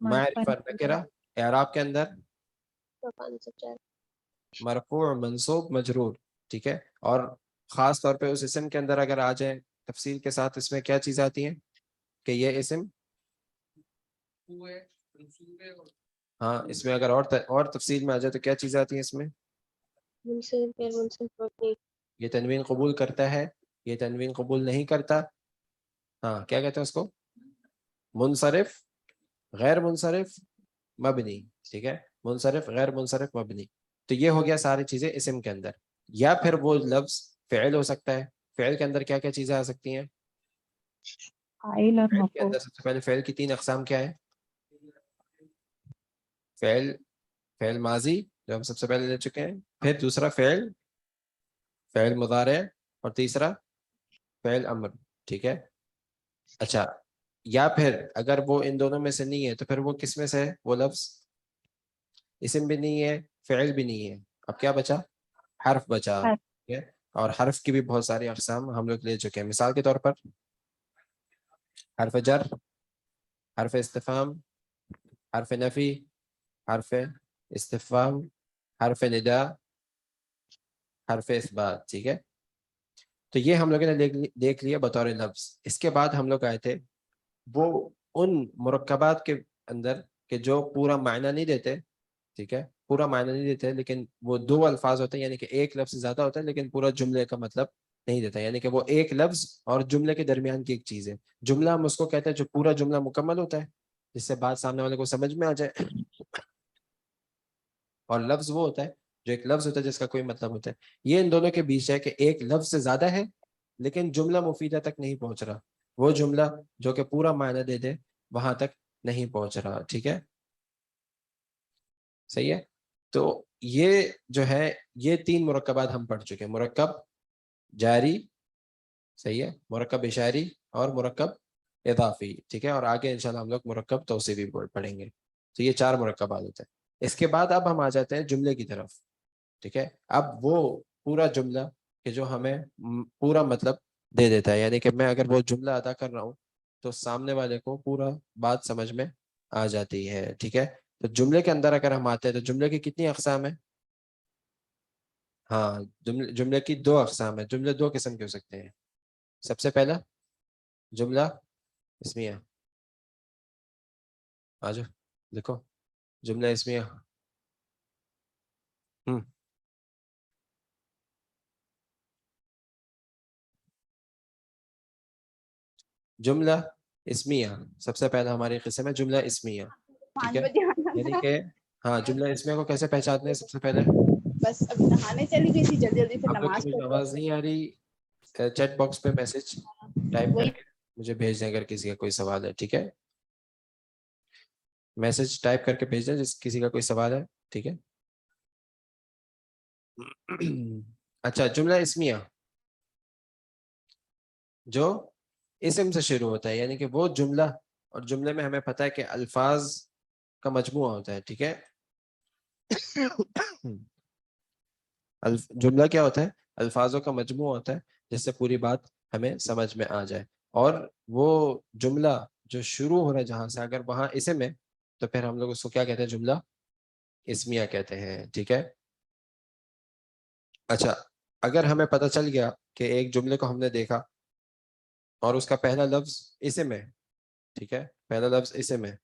معرفہ، نکرہ. اعراب کے اندر مرفوع، منصوب، مجرور، ٹھیک ہے. اور خاص طور پہ اس اسم کے اندر اگر آ جائے تفصیل کے ساتھ، اس میں کیا چیز آتی ہیں کہ یہ اسم، ہاں اس میں اگر اور تفصیل میں آ جائے تو کیا چیزیں آتی ہیں اس میں؟ یہ تنوین قبول کرتا ہے، یہ تنوین قبول نہیں کرتا. ہاں کیا کہتے ہیں اس کو؟ منصرف، غیر منصرف، مبنی، ٹھیک ہے، منصرف، غیر منصرف، مبنی. تو یہ ہو گیا ساری چیزیں اسم کے اندر. یا پھر وہ لفظ فعل ہو سکتا ہے. فعل کے اندر کیا کیا چیزیں آ سکتی ہیں؟ فاعل اور فعل کے مفعول. اندر سب سے پہلے فعل کی 3 اقسام کیا ہے؟ فعل ماضی جو ہم سب سے پہلے لے چکے ہیں، پھر دوسرا فعل مضارع، اور تیسرا فعل امر، ٹھیک ہے. اچھا، یا پھر اگر وہ ان دونوں میں سے نہیں ہے تو پھر وہ کس میں سے ہے؟ وہ لفظ اسم بھی نہیں ہے، فعل بھی نہیں ہے. اب کیا بچا؟ حرف بچا، حرف. ٹھیک ہے. اور حرف کی بھی بہت ساری اقسام ہم لوگ لے چکے ہیں. مثال کے طور پر حرف جر، حرف استفہام، حرف نفی، حرف استفہام، حرف نداء، حرف اثبات، ٹھیک ہے. تو یہ ہم لوگوں نے دیکھ لیا بطور لفظ. اس کے بعد ہم لوگ آئے تھے وہ ان مرکبات کے اندر کہ جو پورا معنی نہیں دیتے، ٹھیک ہے، پورا معنی نہیں دیتے، لیکن وہ 2 الفاظ ہوتے ہیں، یعنی کہ ایک لفظ زیادہ ہوتا ہے لیکن پورا جملے کا مطلب نہیں دیتا. یعنی کہ وہ ایک لفظ اور جملے کے درمیان کی ایک چیز ہے. جملہ ہم اس کو کہتے ہیں جو پورا جملہ مکمل ہوتا ہے، جس سے بات سامنے والے کو سمجھ میں آ جائے. اور لفظ وہ ہوتا ہے جو ایک لفظ ہوتا ہے جس کا کوئی مطلب ہوتا ہے. یہ ان دونوں کے بیچ ہے کہ ایک لفظ سے زیادہ ہے لیکن جملہ مفیدہ تک نہیں پہنچ رہا. وہ جملہ جو کہ پورا معنی دے دے وہاں تک نہیں پہنچ رہا، ٹھیک ہے، صحیح ہے. تو یہ جو ہے یہ 3 مرکبات ہم پڑھ چکے ہیں. مرکب جاری، صحیح ہے، مرکب اشاری اور مرکب اضافی، ٹھیک ہے. اور آگے انشاءاللہ ہم لوگ مرکب توصیفی پڑھیں گے. تو یہ 4 مرکبات ہوتے ہیں. اس کے بعد اب ہم آ جاتے ہیں جملے کی طرف، ٹھیک ہے. اب وہ پورا جملہ کہ جو ہمیں پورا مطلب دے دیتا ہے، یعنی کہ میں اگر وہ جملہ ادا کر رہا ہوں تو سامنے والے کو پورا بات سمجھ میں آ جاتی ہے، ٹھیک ہے. تو جملے کے اندر اگر ہم آتے ہیں تو جملے کی کتنی اقسام ہیں؟ ہاں، جملے کی 2 اقسام ہیں. جملے 2 قسم کے ہو سکتے ہیں. سب سے پہلا جملہ اسمیہ، آجو دیکھو جملہ اسمیہ. جملہ اسمیہ سب سے پہلا ہماری قسم ہے جملہ اسمیہ، ٹھیک 5 ہے. بجے آنا یعنی تھا. کہ ہاں جملہ اسمیہ کو کیسے پہچانتے ہیں؟ سب سے پہلے بس ابھی نہانے چلی گئی تھی، جلدی جلدی پھر آپ لوگ کی نماز مجھے پڑھ آواز نہیں آ رہی. چیٹ باکس پہ میسج ٹائپ کر کے مجھے بھیج دیں اگر کسی کا کوئی سوال ہے، ٹھیک ہے. میسج ٹائپ کر کے بھیج دیں جس کسی کا کوئی سوال ہے، ٹھیک ہے. اچھا، جملہ اسمیہ جو اسم سے شروع ہوتا ہے، یعنی کہ وہ جملہ، اور جملے میں ہمیں پتہ ہے کہ الفاظ کا مجموعہ ہوتا ہے، ٹھیک ہے. جملہ کیا ہوتا ہے؟ الفاظوں کا مجموعہ ہوتا ہے جس سے پوری بات ہمیں سمجھ میں آ جائے. اور وہ جملہ جو شروع ہو رہا ہے جہاں سے، اگر وہاں اسم ہے تو پھر ہم لوگ اس کو کیا کہتے ہیں؟ جملہ اسمیہ کہتے ہیں. ٹھیک ہے. اچھا اگر ہمیں پتہ چل گیا کہ ایک جملے کو ہم نے دیکھا اور اس کا پہلا لفظ اسم ہے, ٹھیک ہے, پہلا لفظ اسم ہے,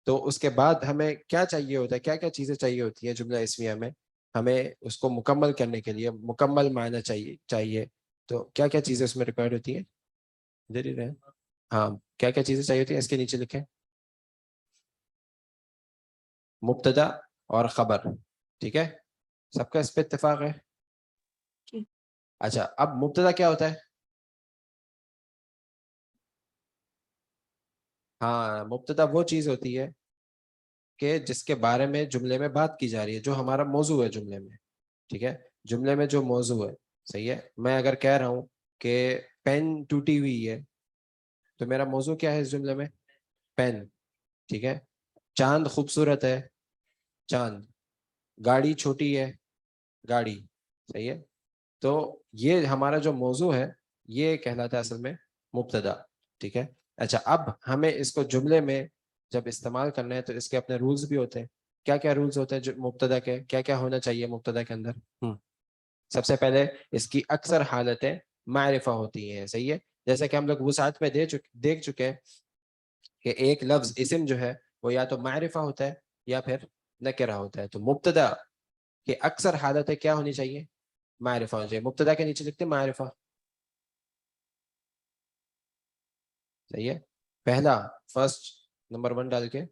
تو اس کے بعد ہمیں کیا چاہیے ہوتا ہے, کیا کیا چیزیں چاہیے ہوتی ہیں جملہ اسمیہ میں؟ ہمیں اس کو مکمل کرنے کے لیے مکمل معنی چاہیے. تو کیا کیا چیزیں اس میں ریکوائرڈ ہوتی ہیں؟ دے رہے ہیں. ہاں, کیا کیا چیزیں چاہیے ہوتی ہیں اس کے نیچے لکھیں. مبتدا اور خبر. ٹھیک ہے, سب کا اس پہ اتفاق ہے؟ اچھا اب مبتدا کیا ہوتا ہے؟ ہاں, مبتدا وہ چیز ہوتی ہے کہ جس کے بارے میں جملے میں بات کی جا رہی ہے, جو ہمارا موضوع ہے جملے میں. ٹھیک ہے, جملے میں جو موضوع ہے. صحیح ہے, میں اگر کہہ رہا ہوں کہ پین ٹوٹی ہوئی ہے, تو میرا موضوع کیا ہے اس جملے میں؟ پین. ٹھیک ہے, چاند خوبصورت ہے, چاند. گاڑی چھوٹی ہے, گاڑی. صحیح ہے, تو یہ ہمارا جو موضوع ہے یہ کہلاتا ہے اصل میں مبتدا. ٹھیک ہے. اچھا اب ہمیں اس کو جملے میں جب استعمال کرنا ہے تو اس کے اپنے رولز بھی ہوتے ہیں. کیا کیا رولز ہوتے ہیں جو مبتدا کے, کیا کیا ہونا چاہیے مبتدا کے اندر؟ سب سے پہلے اس کی اکثر حالتیں معرفہ ہوتی ہیں. صحیح ہے, جیسے کہ ہم لوگ وسعت میں دیکھ چکے کہ ایک لفظ اسم جو ہے وہ یا تو معرفہ ہوتا ہے یا پھر نکرہ ہوتا ہے. تو مبتدا کہ اکثر حالتیں کیا ہونی چاہیے؟ معرفہ ہونی چاہیے. مبتدا کے نیچے لکھتے معرفہ. صحیح ہے, پہلا فرسٹ نمبر 1 ڈال کے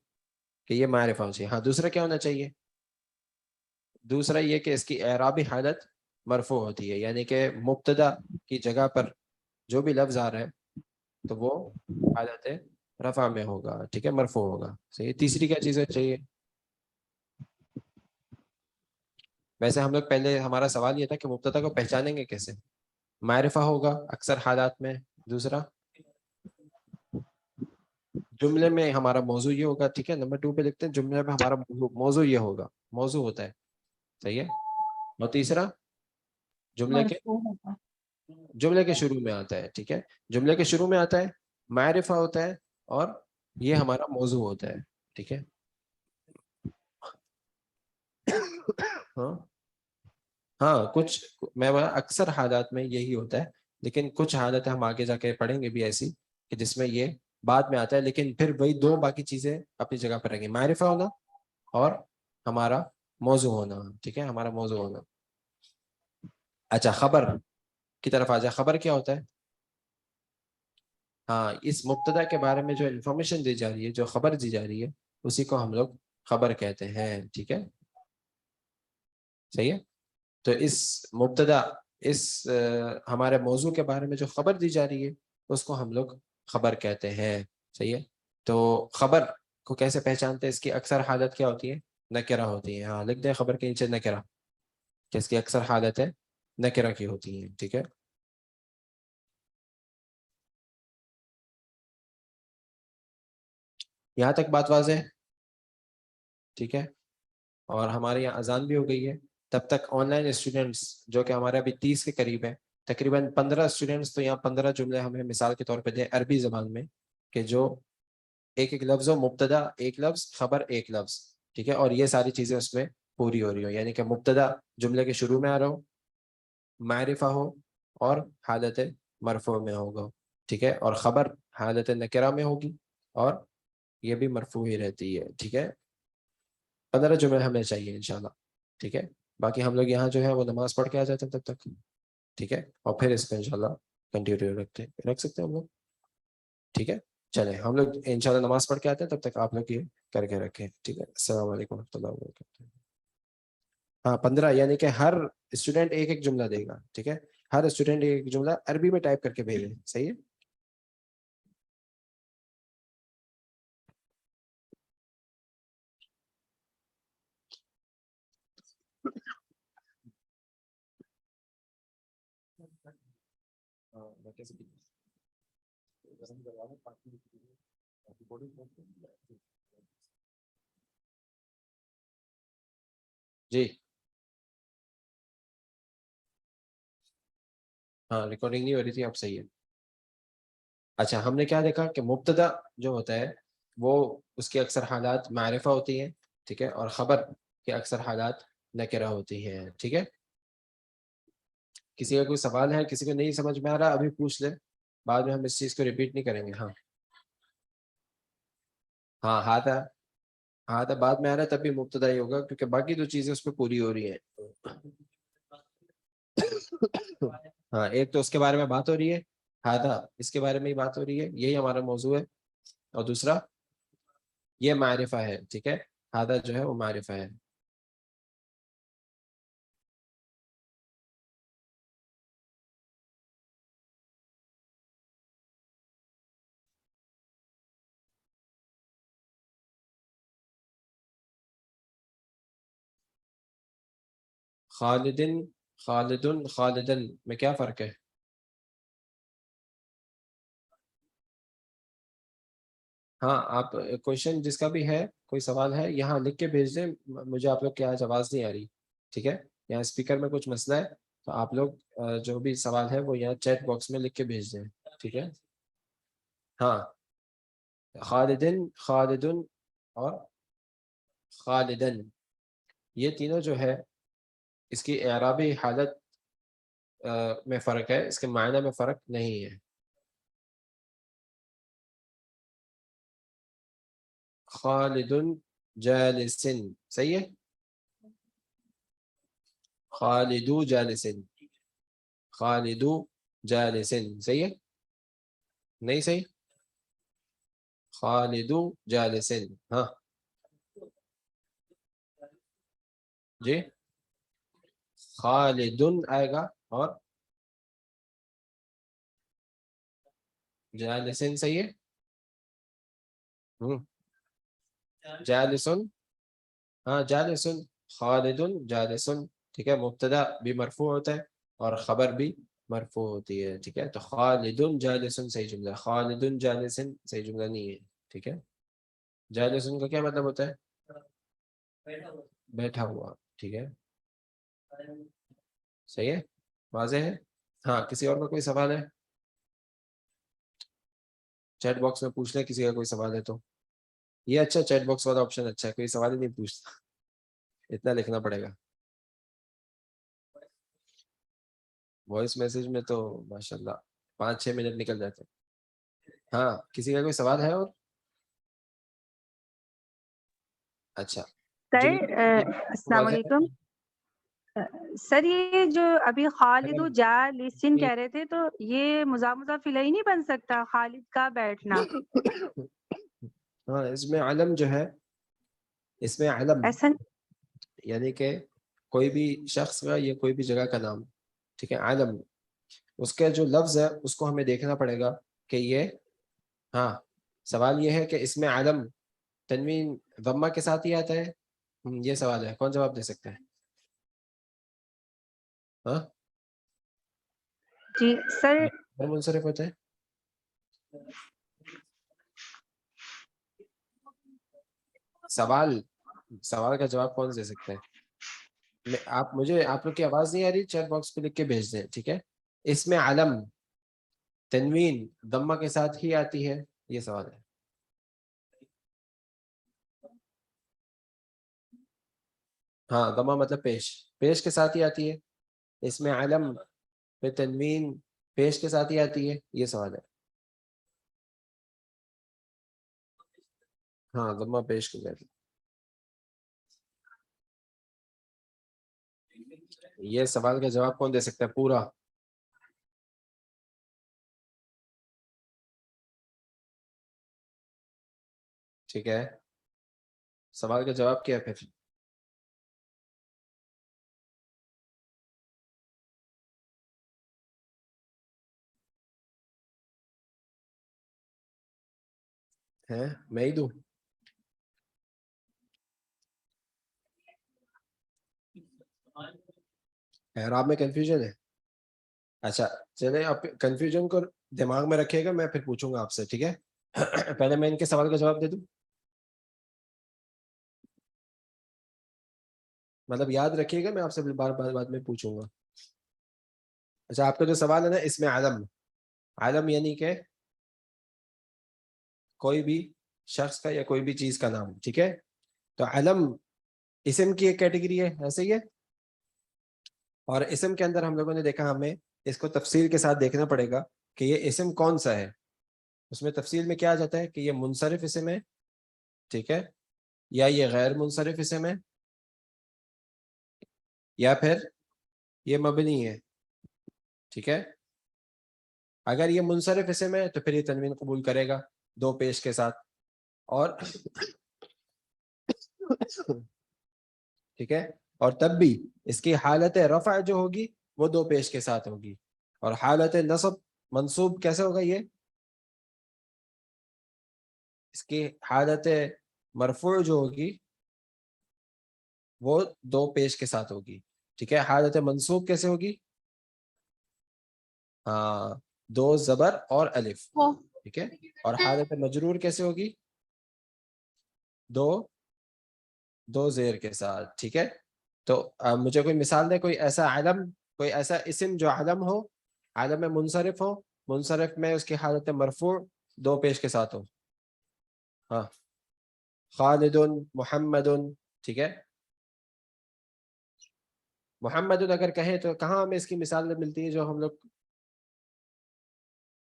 کہ یہ معرفہ ہونا چاہیے. ہاں, دوسرا کیا ہونا چاہیے؟ دوسرا یہ کہ اس کی اعرابی حالت مرفوع ہوتی ہے, یعنی کہ مبتدا کی جگہ پر جو بھی لفظ آ رہا ہے تو وہ حالت رفع میں ہوگا. ٹھیک ہے, مرفوع ہوگا. صحیح. تیسری کیا چیزیں چاہیے؟ ویسے ہم لوگ پہلے ہمارا سوال یہ تھا کہ مبتدا کو پہچانیں گے کیسے؟ معرفہ ہوگا اکثر حالات میں. دوسرا جملے میں ہمارا موضوع یہ ہوگا. ٹھیک ہے, نمبر 2 پہ لکھتے ہیں جملے میں ہمارا موضوع یہ ہوگا, موضوع ہوتا ہے. صحیح ہے. اور تیسرا جملے کے شروع میں آتا ہے. ٹھیک ہے, جملے کے شروع میں آتا ہے, معرفہ ہوتا ہے, اور یہ ہمارا موضوع ہوتا ہے. ٹھیک ہے. ہاں کچھ میں اکثر حالات میں یہی ہوتا ہے, لیکن کچھ حالت ہم آگے جا کے پڑھیں گے بھی ایسی کہ جس میں یہ بعد میں آتا ہے, لیکن پھر وہی 2 باقی چیزیں اپنی جگہ پر رہیں گی, معرفہ ہونا اور ہمارا موضوع ہونا. ٹھیک ہے, ہمارا موضوع ہونا. اچھا خبر کی طرف آ جائے. خبر کیا ہوتا ہے؟ ہاں, اس مبتدا کے بارے میں جو انفارمیشن دی جا رہی ہے, جو خبر دی جا رہی ہے, اسی کو ہم لوگ خبر کہتے ہیں. ٹھیک ہے, صحیح ہے. تو اس مبتدا, اس ہمارے موضوع کے بارے میں جو خبر دی جا رہی ہے اس کو ہم لوگ خبر کہتے ہیں. صحیح ہے. تو خبر کو کیسے پہچانتے ہیں؟ اس کی اکثر حالت کیا ہوتی ہے؟ نکرہ ہوتی ہے. ہاں لکھ دیں خبر کے نیچے نکرہ, کہ اس کی اکثر حالت ہے نکرہ کی ہوتی ہیں. ٹھیک ہے. یہاں تک بات واضح ہے؟ ٹھیک ہے, اور ہمارے یہاں اذان بھی ہو گئی ہے. تب تک آن لائن اسٹوڈنٹس جو کہ ہمارے ابھی 30 کے قریب ہیں, تقریباً 15 اسٹوڈنٹس تو یہاں 15 جملے ہمیں مثال کے طور پہ دیں عربی زبان میں, کہ جو ایک لفظ ہو, مبتدا ایک لفظ, خبر ایک لفظ. ٹھیک ہے, اور یہ ساری چیزیں اس میں پوری ہو رہی ہو, یعنی کہ مبتدا جملے کے شروع میں آ رہا ہو, معرفہ ہو, اور حالت مرفوع میں ہوگا. ٹھیک ہے, اور خبر حالت نکرہ میں ہوگی, اور یہ بھی مرفوع ہی رہتی ہے. ٹھیک ہے, 15 جملے ہمیں چاہیے انشاءاللہ. ٹھیک ہے, باقی ہم لوگ یہاں جو ہے وہ نماز پڑھ کے آ جاتے ہیں تب تک. ٹھیک ہے, اور پھر اس کو انشاءاللہ کنٹینیو رکھ سکتے ہیں ہم لوگ. ٹھیک ہے, چلیں ہم لوگ انشاءاللہ نماز پڑھ کے آتے ہیں, تب تک آپ لوگ یہ کر کے رکھیں. ٹھیک ہے, السلام علیکم و رحمۃ اللہ وبرکاتہ. ہاں 15, یعنی کہ ہر اسٹوڈنٹ ایک ایک جملہ دے گا. ٹھیک ہے, ہر اسٹوڈنٹ ایک جملہ عربی میں ٹائپ کر کے بھیجے. صحیح ہے. جی ہاں, ریکارڈنگ نہیں ہو رہی تھی, اب صحیح ہے. اچھا, ہم نے کیا دیکھا کہ مبتدا جو ہوتا ہے وہ اس کے اکثر حالات معرفہ ہوتی ہیں، ٹھیک ہے، اور خبر کے اکثر حالات نکرہ ہوتی ہیں، ٹھیک ہے. کسی کا کوئی سوال ہے، کسی کو نہیں سمجھ میں آ رہا ابھی پوچھ لیں، بعد میں ہم اس چیز کو ریپیٹ نہیں کریں گے. ہاں ہاں ہاتھ بعد میں آ رہا ہے تب بھی مبتدا ہی ہوگا کیونکہ باقی جو چیزیں اس پہ پوری ہو رہی ہیں. ہاں ایک تو اس کے بارے میں بات ہو رہی ہے، ہاتھا اس کے بارے میں ہی بات ہو رہی ہے، یہی ہمارا موضوع ہے. اور دوسرا یہ معرفہ ہے، ٹھیک ہے، ہاتھا جو ہے وہ معرفہ ہے. خالدن، خالدن، خالدن میں کیا فرق ہے؟ ہاں آپ کوشچن جس کا بھی ہے، کوئی سوال ہے یہاں لکھ کے بھیج دیں. مجھے آپ لوگ کی آج آواز نہیں آ رہی، ٹھیک ہے، یہاں اسپیکر میں کچھ مسئلہ ہے، تو آپ لوگ جو بھی سوال ہے وہ یہاں چیٹ باکس میں لکھ کے بھیج دیں، ٹھیک ہے. ہاں خالدن، خالدن اور خالدن، یہ تینوں جو ہے اس کی اعرابی حالت میں فرق ہے، اس کے معنی میں فرق نہیں ہے. خالدن جالسن صحیح ہے، خالدو جالسن، خالدو جالسن صحیح ہے، نہیں صحیح، خالدو جالسن. ہاں جی خالدن آئے گا اور جالسن صحیح ہے. جالسن، ہاں جالسن، خالدن جالسن، ٹھیک ہے، مبتدا بھی مرفوع ہوتا ہے اور خبر بھی مرفوع ہوتی ہے، ٹھیک ہے. تو خالدن جالسن صحیح جملہ، خالدن جالسن صحیح جملہ نہیں ہے، ٹھیک ہے. جالسن کا کیا مطلب ہوتا ہے؟ بیٹھا ہوا، ٹھیک ہے، صحیح ہے، واضح ہے. ہاں کسی اور کا کوئی سوال ہے؟ چیٹ باکس میں پوچھ لیں کسی کا کوئی سوال ہے تو. یہ اچھا چیٹ باکس والا آپشن اچھا ہے، کوئی سوال ہی نہیں پوچھتا، اتنا لکھنا پڑے گا. وائس میسج میں تو ماشاءاللہ 5-6 منٹ نکل جاتے ہیں. ہاں کسی کا کوئی سوال ہے اور؟ اچھا سر جی السلام واضح علیکم. سر یہ جو ابھی خالد ہے؟ جالسن کہہ رہے تھے تو یہ مضاف الیہ نہیں بن سکتا، خالد کا بیٹھنا ہاں اس میں علم جو ہے، اس میں علم ایسا یعنی کہ کوئی بھی شخص کا یا کوئی بھی جگہ کا نام، ٹھیک ہے، علم اس کا جو لفظ ہے اس کو ہمیں دیکھنا پڑے گا کہ یہ، ہاں سوال یہ ہے کہ اس میں علم تنوین ضمہ کے ساتھ ہی آتا ہے. یہ سوال ہے، کون جواب دے سکتا ہے؟ ہاں جی سر. منصرف ہوتا ہے. سوال کا جواب کون دے سکتا ہے؟ آپ مجھے، آپ لوگ کی آواز نہیں آ رہی، چیٹ باکس پہ لکھ کے بھیج دیں، ٹھیک ہے. اس میں علم تنوین ضمہ کے ساتھ ہی آتی ہے، یہ سوال ہے. ہاں ضمہ مطلب پیش کے ساتھ ہی آتی ہے. اس میں علم پہ تنوین پیش کے ساتھ ہی آتی ہے، یہ سوال ہے. ہاں ضمہ پیش کے ساتھ. یہ سوال کا جواب کون دے سکتا ہے پورا؟ ٹھیک ہے، سوال کا جواب کیا ہے پھر؟ ہے میں ہی دوں؟ اعراب میں کنفیوژن ہے؟ اچھا چلے آپ کنفیوژن کو دماغ میں رکھیے گا، میں پھر پوچھوں گا آپ سے، ٹھیک ہے. پہلے میں ان کے سوال کا جواب دے دوں، مطلب یاد رکھیے گا، میں آپ سے بار بار بعد میں پوچھوں گا. اچھا آپ کا جو سوال ہے نا، اس میں علم، علم یعنی کہ کوئی بھی شخص کا یا کوئی بھی چیز کا نام, ٹھیک ہے. تو علم اسم کی ایک کیٹیگری ہے, ایسے ہی ہے. اور اسم کے اندر ہم لوگوں نے دیکھا, ہمیں اس کو تفصیل کے ساتھ دیکھنا پڑے گا کہ یہ اسم کون سا ہے. اس میں تفصیل میں کیا آ جاتا ہے کہ یہ منصرف اسم ہے, ٹھیک ہے, یا یہ غیر منصرف اسم ہے, یا پھر یہ مبنی ہے, ٹھیک ہے. اگر یہ منصرف اسم ہے تو پھر یہ تنوین قبول کرے گا دو پیش کے ساتھ, اور ٹھیک ہے, اور تب بھی اس کی حالت رفع جو ہوگی وہ دو پیش کے ساتھ ہوگی, اور حالت نصب منصوب کیسے ہوگا, یہ اس کی حالت مرفوع جو ہوگی وہ دو پیش کے ساتھ ہوگی, ٹھیک ہے. حالت منصوب کیسے ہوگی, ہاں, دو زبر اور الف, ٹھیک ہے. اور حالت مجرور کیسے ہوگی, دو زیر کے ساتھ, ٹھیک ہے. تو مجھے کوئی مثال دے, کوئی ایسا علم, کوئی ایسا اسم جو علم ہو, علم منصرف ہو, منصرف میں اس کی حالت مرفوع دو پیش کے ساتھ ہو. ہاں, خالد, محمد, ٹھیک ہے. محمد اگر کہیں تو کہاں ہمیں اس کی مثال ملتی ہے, جو ہم لوگ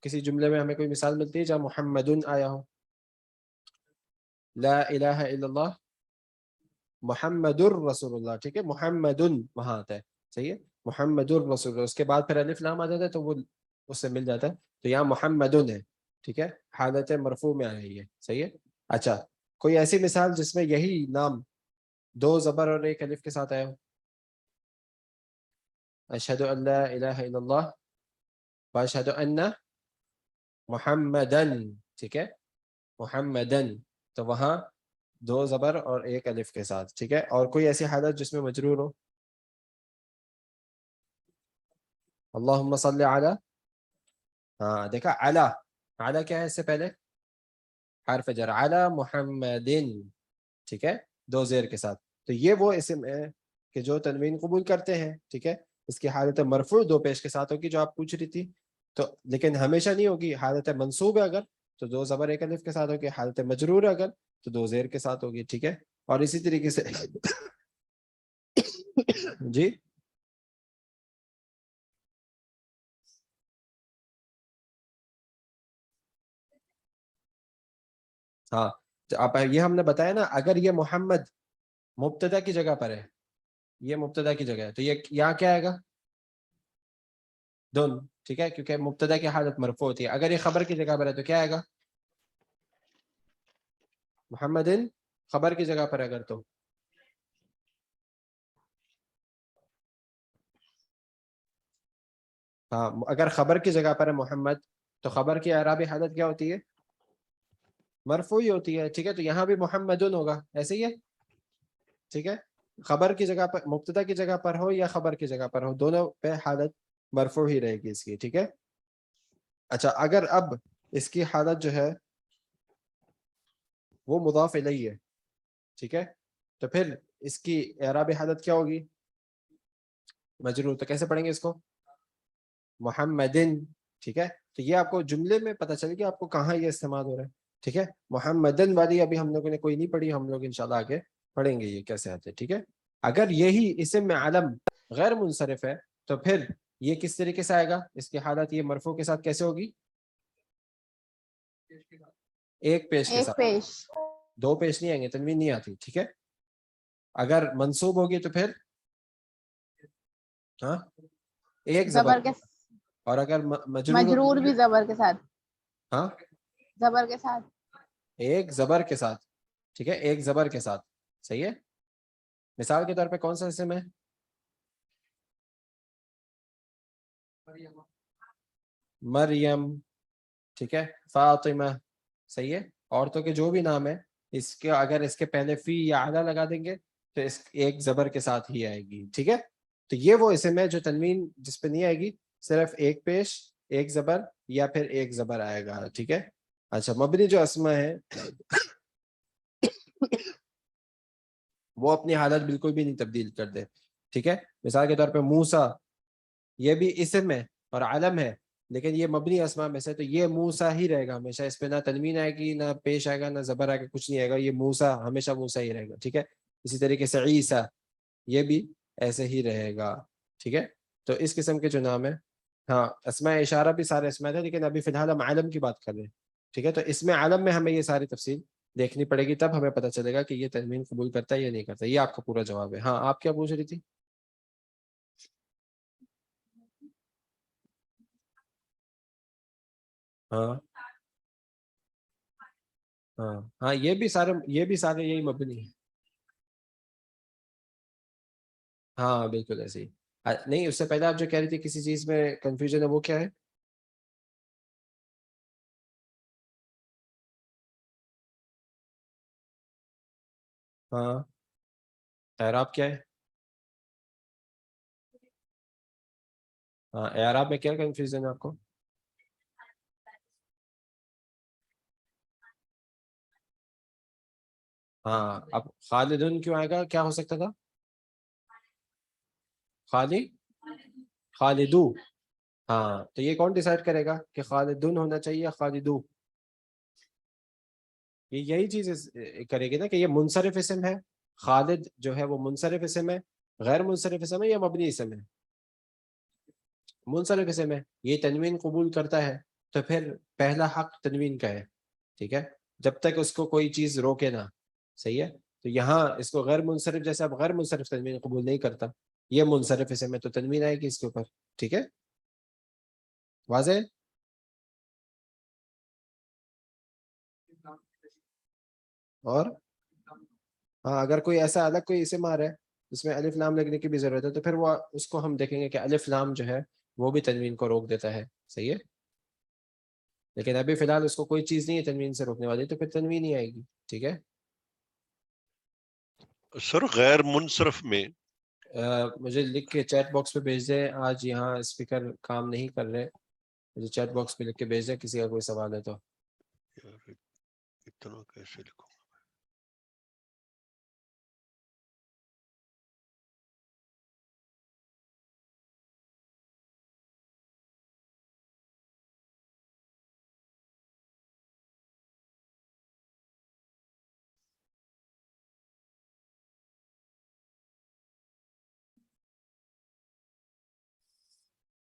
کسی جملے میں ہمیں کوئی مثال ملتی ہے جہاں محمد آیا ہو. لا الہ الا اللہ محمد الرسول اللہ, ٹھیک ہے. محمد وہاں آتا ہے, صحیح ہے, محمد الرسول اللہ, اس کے بعد پھر الف لام آ جاتا ہے تو وہ اس سے مل جاتا ہے. تو یہاں محمد ہے, ٹھیک ہے, حالت مرفوع میں آیا ہے, صحیح ہے. اچھا, کوئی ایسی مثال جس میں یہی نام دو زبر اور ایک الف کے ساتھ آیا ہو. اشہد ان لا الہ الا اللہ واشہد ان محمدن, ٹھیک ہے, محمدن, تو وہاں دو زبر اور ایک الف کے ساتھ, ٹھیک ہے. اور کوئی ایسی حالت جس میں مجرور ہو, اللہم صلی علی, ہاں دیکھا, علی کیا ہے اس سے پہلے, حرف جر, علی محمدن, ٹھیک ہے, دو زیر کے ساتھ. تو یہ وہ اسم ہے کہ جو تنوین قبول کرتے ہیں, ٹھیک ہے. اس کی حالت مرفوع دو پیش کے ساتھ ہوگی جو آپ پوچھ رہی تھی, تو لیکن ہمیشہ نہیں ہوگی. حالت منصوب ہے اگر تو دو زبر ایک الف کے ساتھ ہوگی, حالت مجرور ہے اگر تو دو زیر کے ساتھ ہوگی, ٹھیک ہے. اور اسی طریقے سے جی ہاں, تو آپ یہ ہم نے بتایا نا, اگر یہ محمد مبتدا کی جگہ پر ہے, یہ مبتدا کی جگہ ہے, تو یہ یہاں کیا آئے گا, دن, ٹھیک ہے, کیونکہ مبتدا کی حالت مرفوع ہوتی ہے. اگر یہ خبر کی جگہ پر ہے تو کیا آئے گا, محمدن, خبر کی جگہ پر اگر تو ہاں, اگر خبر کی جگہ پر ہے محمد تو خبر کی اعرابی حالت کیا ہوتی ہے, مرفوعی ہوتی ہے, ٹھیک ہے. تو یہاں بھی محمدن ہوگا, ایسے ہی ہے, ٹھیک ہے. خبر کی جگہ پر, مبتدا کی جگہ پر ہو یا خبر کی جگہ پر ہو, دونوں پہ حالت مرفوع ہی رہے گی اس کی, ٹھیک ہے. اچھا, اگر اب اس کی حالت جو ہے وہ مضاف الیہ ہے, ٹھیک ہے, تو پھر اس کی اعرابی حالت کیا ہوگی, مجرور. تو کیسے پڑھیں گے اس کو, محمدن, ٹھیک ہے. تو یہ آپ کو جملے میں پتہ چلے گا آپ کو کہاں یہ استعمال ہو رہا ہے, ٹھیک ہے. محمدن والی ابھی ہم لوگوں نے کوئی نہیں پڑھی, ہم لوگ انشاءاللہ آگے پڑھیں گے یہ کیسے آتے ہیں, ٹھیک ہے. اگر یہی اسم میں علم غیر منصرف ہے تو پھر یہ کس طریقے سے آئے گا, اس کی حالت یہ مرفوع کے ساتھ کیسے ہوگی, ایک پیش کے ساتھ, دو پیش نہیں آئیں گے, تنوین نہیں آتی, ٹھیک ہے. اگر منصوب ہوگی تو پھر ہاں ایک زبر کے, اور اگر مجرور بھی زبر کے ساتھ, ہاں زبر کے ساتھ, ایک زبر کے ساتھ, ٹھیک ہے, ایک زبر کے ساتھ, صحیح ہے. مثال کے طور پہ کون سا اسم ہے, مریم, ٹھیک ہے, فاطمہ, صحیح ہے. عورتوں کے جو بھی نام ہے اس کے اگر اس کے پہلے فی یا اعلیٰ لگا دیں گے تو اس ایک زبر کے ساتھ ہی آئے گی, ٹھیک ہے. تو یہ وہ اسم ہے جو تنوین جس پہ نہیں آئے گی, صرف ایک پیش, ایک زبر یا پھر ایک زبر آئے گا, ٹھیک ہے. اچھا, مبنی جو اسما ہے وہ اپنی حالت بالکل بھی نہیں تبدیل کر دے, ٹھیک ہے. مثال کے طور پہ موسیٰ, یہ بھی اسم ہے اور علم ہے, لیکن یہ مبنی اسما میں سے، تو یہ موسا ہی رہے گا ہمیشہ، اس پہ نہ تنوین آئے گی، نہ پیش آئے گا، نہ زبر آئے گا، کچھ نہیں آئے گا، یہ موسا ہمیشہ موسا ہی رہے گا، ٹھیک ہے. اسی طریقے سے عیسیٰ، یہ بھی ایسے ہی رہے گا، ٹھیک ہے. تو اس قسم کے جو نام ہے، ہاں اسماء اشارہ بھی سارے اسماء تھے، لیکن ابھی فی الحال ہم عالم کی بات کر رہے ہیں، ٹھیک ہے. تو اس میں عالم میں ہمیں یہ ساری تفصیل دیکھنی پڑے گی، تب ہمیں پتہ چلے گا کہ یہ تنوین قبول کرتا ہے یا نہیں کرتا. یہ آپ کا پورا جواب ہے. ہاں آپ کیا پوچھ رہی تھی؟ ہاں ہاں ہاں یہ بھی سارے یہی مبنی ہیں. ہاں بالکل ایسے ہی. نہیں اس سے پہلے آپ جو کہہ رہی تھی کسی چیز میں کنفیوژن ہے، وہ کیا ہے؟ ہاں اعراب کیا ہے؟ ہاں اعراب میں کیا کنفیوژن ہے آپ کو؟ ہاں اب خالدن کیوں آئے گا، کیا ہو سکتا تھا؟ خالدو. ہاں تو یہ کون ڈیسائیڈ کرے گا کہ خالدن ہونا چاہیے یا خالدو؟ یہ یہی چیز کرے گی نا کہ یہ منصرف اسم ہے، خالد جو ہے وہ منصرف اسم ہے، غیر منصرف اسم ہے یا مبنی اسم ہے؟ منصرف اسم ہے، یہ تنوین قبول کرتا ہے، تو پھر پہلا حق تنوین کا ہے، ٹھیک ہے، جب تک اس کو کوئی چیز روکے نہ. صحیح ہے. تو یہاں اس کو غیر منصرف، جیسے اب غیر منصرف تنوین قبول نہیں کرتا، یہ منصرف اسم ہے تو تنوین آئے گی اس کے اوپر، ٹھیک ہے. واضح؟ اور ہاں اگر کوئی ایسا الگ کوئی اسم آ رہا ہے جس میں الف لام لگنے کی بھی ضرورت ہے، تو پھر وہ اس کو ہم دیکھیں گے کہ الف لام جو ہے وہ بھی تنوین کو روک دیتا ہے. صحیح ہے. لیکن ابھی فی الحال اس کو کوئی چیز نہیں ہے تنوین سے روکنے والی، تو پھر تنوین ہی آئے گی، ٹھیک ہے. سر غیر منصرف میں مجھے لکھ کے چیٹ باکس پہ بھیج دیں. آج یہاں اسپیکر کام نہیں کر رہے، مجھے چیٹ باکس پہ لکھ کے بھیج دیں کسی کا کوئی سوال ہے تو. یار اتنا کیسے لکھوں؟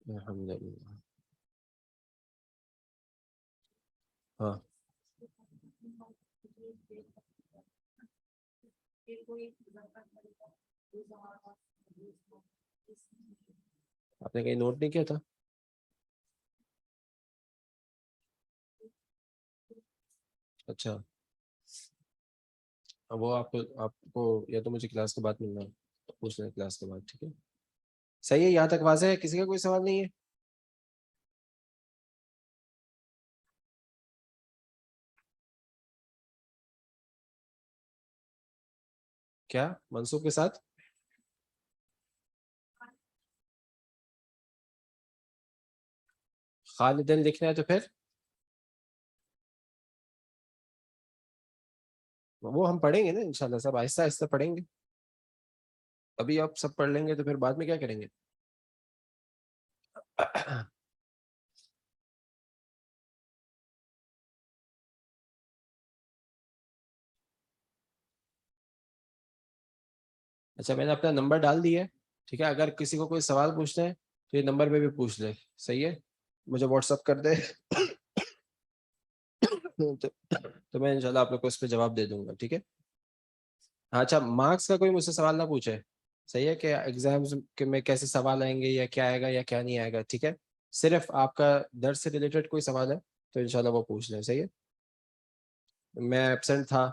الحمد للہ. ہاں آپ نے کہیں نوٹ نہیں کیا تھا؟ اچھا وہ آپ کو یا تو مجھے کلاس کے بعد ملنا ہے، پوچھ لیں کلاس کے بعد، ٹھیک ہے. صحیح ہے. یہاں تک واضح ہے؟ کسی کا کوئی سوال نہیں ہے؟ کیا منصوب کے ساتھ؟ خالدن لکھنا ہے تو پھر وہ ہم پڑھیں گے نا انشاءاللہ، سب آہستہ آہستہ پڑھیں گے. ابھی آپ سب پڑھ لیں گے تو پھر بعد میں کیا کریں گے؟ اچھا میں نے اپنا نمبر ڈال دیا ہے، ٹھیک ہے. اگر کسی کو کوئی سوال پوچھنا ہے تو یہ نمبر پہ بھی پوچھ لے، صحیح ہے. مجھے واٹس اپ کر دے تو میں انشاءاللہ آپ لوگ کو اس پہ جواب دے دوں گا، ٹھیک ہے. اچھا مارکس کا کوئی مجھ سے سوال نہ پوچھے، صحیح ہے، کہ ایگزامز میں کیسے سوال آئیں گے یا کیا آئے گا یا کیا نہیں آئے گا، ٹھیک ہے. صرف آپ کا درس سے ریلیٹڈ کوئی سوال ہے تو انشاءاللہ وہ پوچھ لیں، صحیح ہے. میں ایبسینٹ تھا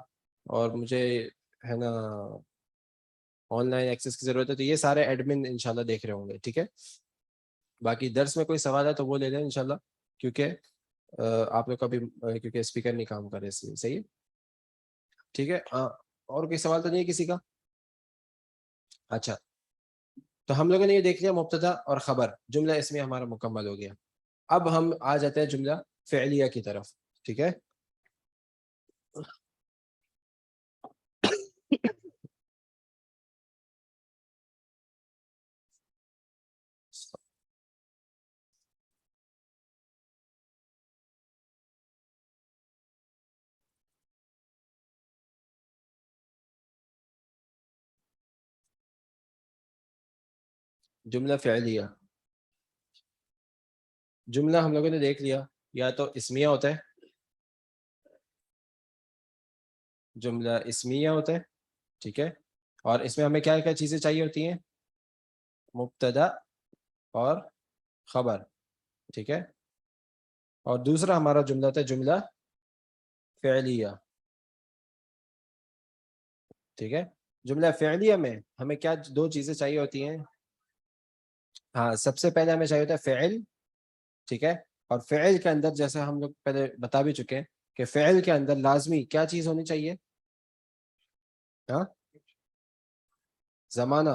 اور مجھے ہے نا آن لائن ایکسیس کی ضرورت ہے، تو یہ سارے ایڈمن انشاءاللہ دیکھ رہے ہوں گے، ٹھیک ہے. باقی درس میں کوئی سوال ہے تو وہ لے لیں انشاءاللہ، کیونکہ آپ لوگ کا بھی کیونکہ اسپیکر نہیں کام کر رہے اس لیے، صحیح ہے، ٹھیک ہے. اور کوئی سوال تو نہیں ہے کسی کا؟ اچھا تو ہم لوگوں نے یہ دیکھ لیا مبتدا اور خبر، جملہ اسمیہ ہمارا مکمل ہو گیا. اب ہم آ جاتے ہیں جملہ فعلیہ کی طرف، ٹھیک ہے. جملہ فعلیہ. جملہ ہم لوگوں نے دیکھ لیا یا تو اسمیہ ہوتا ہے, جملہ اسمیہ ہوتا ہے, ٹھیک ہے, اور اس میں ہمیں کیا کیا چیزیں چاہیے ہوتی ہیں, مبتدا اور خبر, ٹھیک ہے. اور دوسرا ہمارا جملہ تھا جملہ فعلیہ, ٹھیک ہے. جملہ فعلیہ میں ہمیں کیا دو چیزیں چاہیے ہوتی ہیں, ہاں سب سے پہلے ہمیں چاہیے ہوتا ہے فعل, ٹھیک ہے. اور فعل کے اندر جیسے ہم لوگ پہلے بتا بھی چکے ہیں کہ فعل کے اندر لازمی کیا چیز ہونی چاہیے, ہاں زمانہ,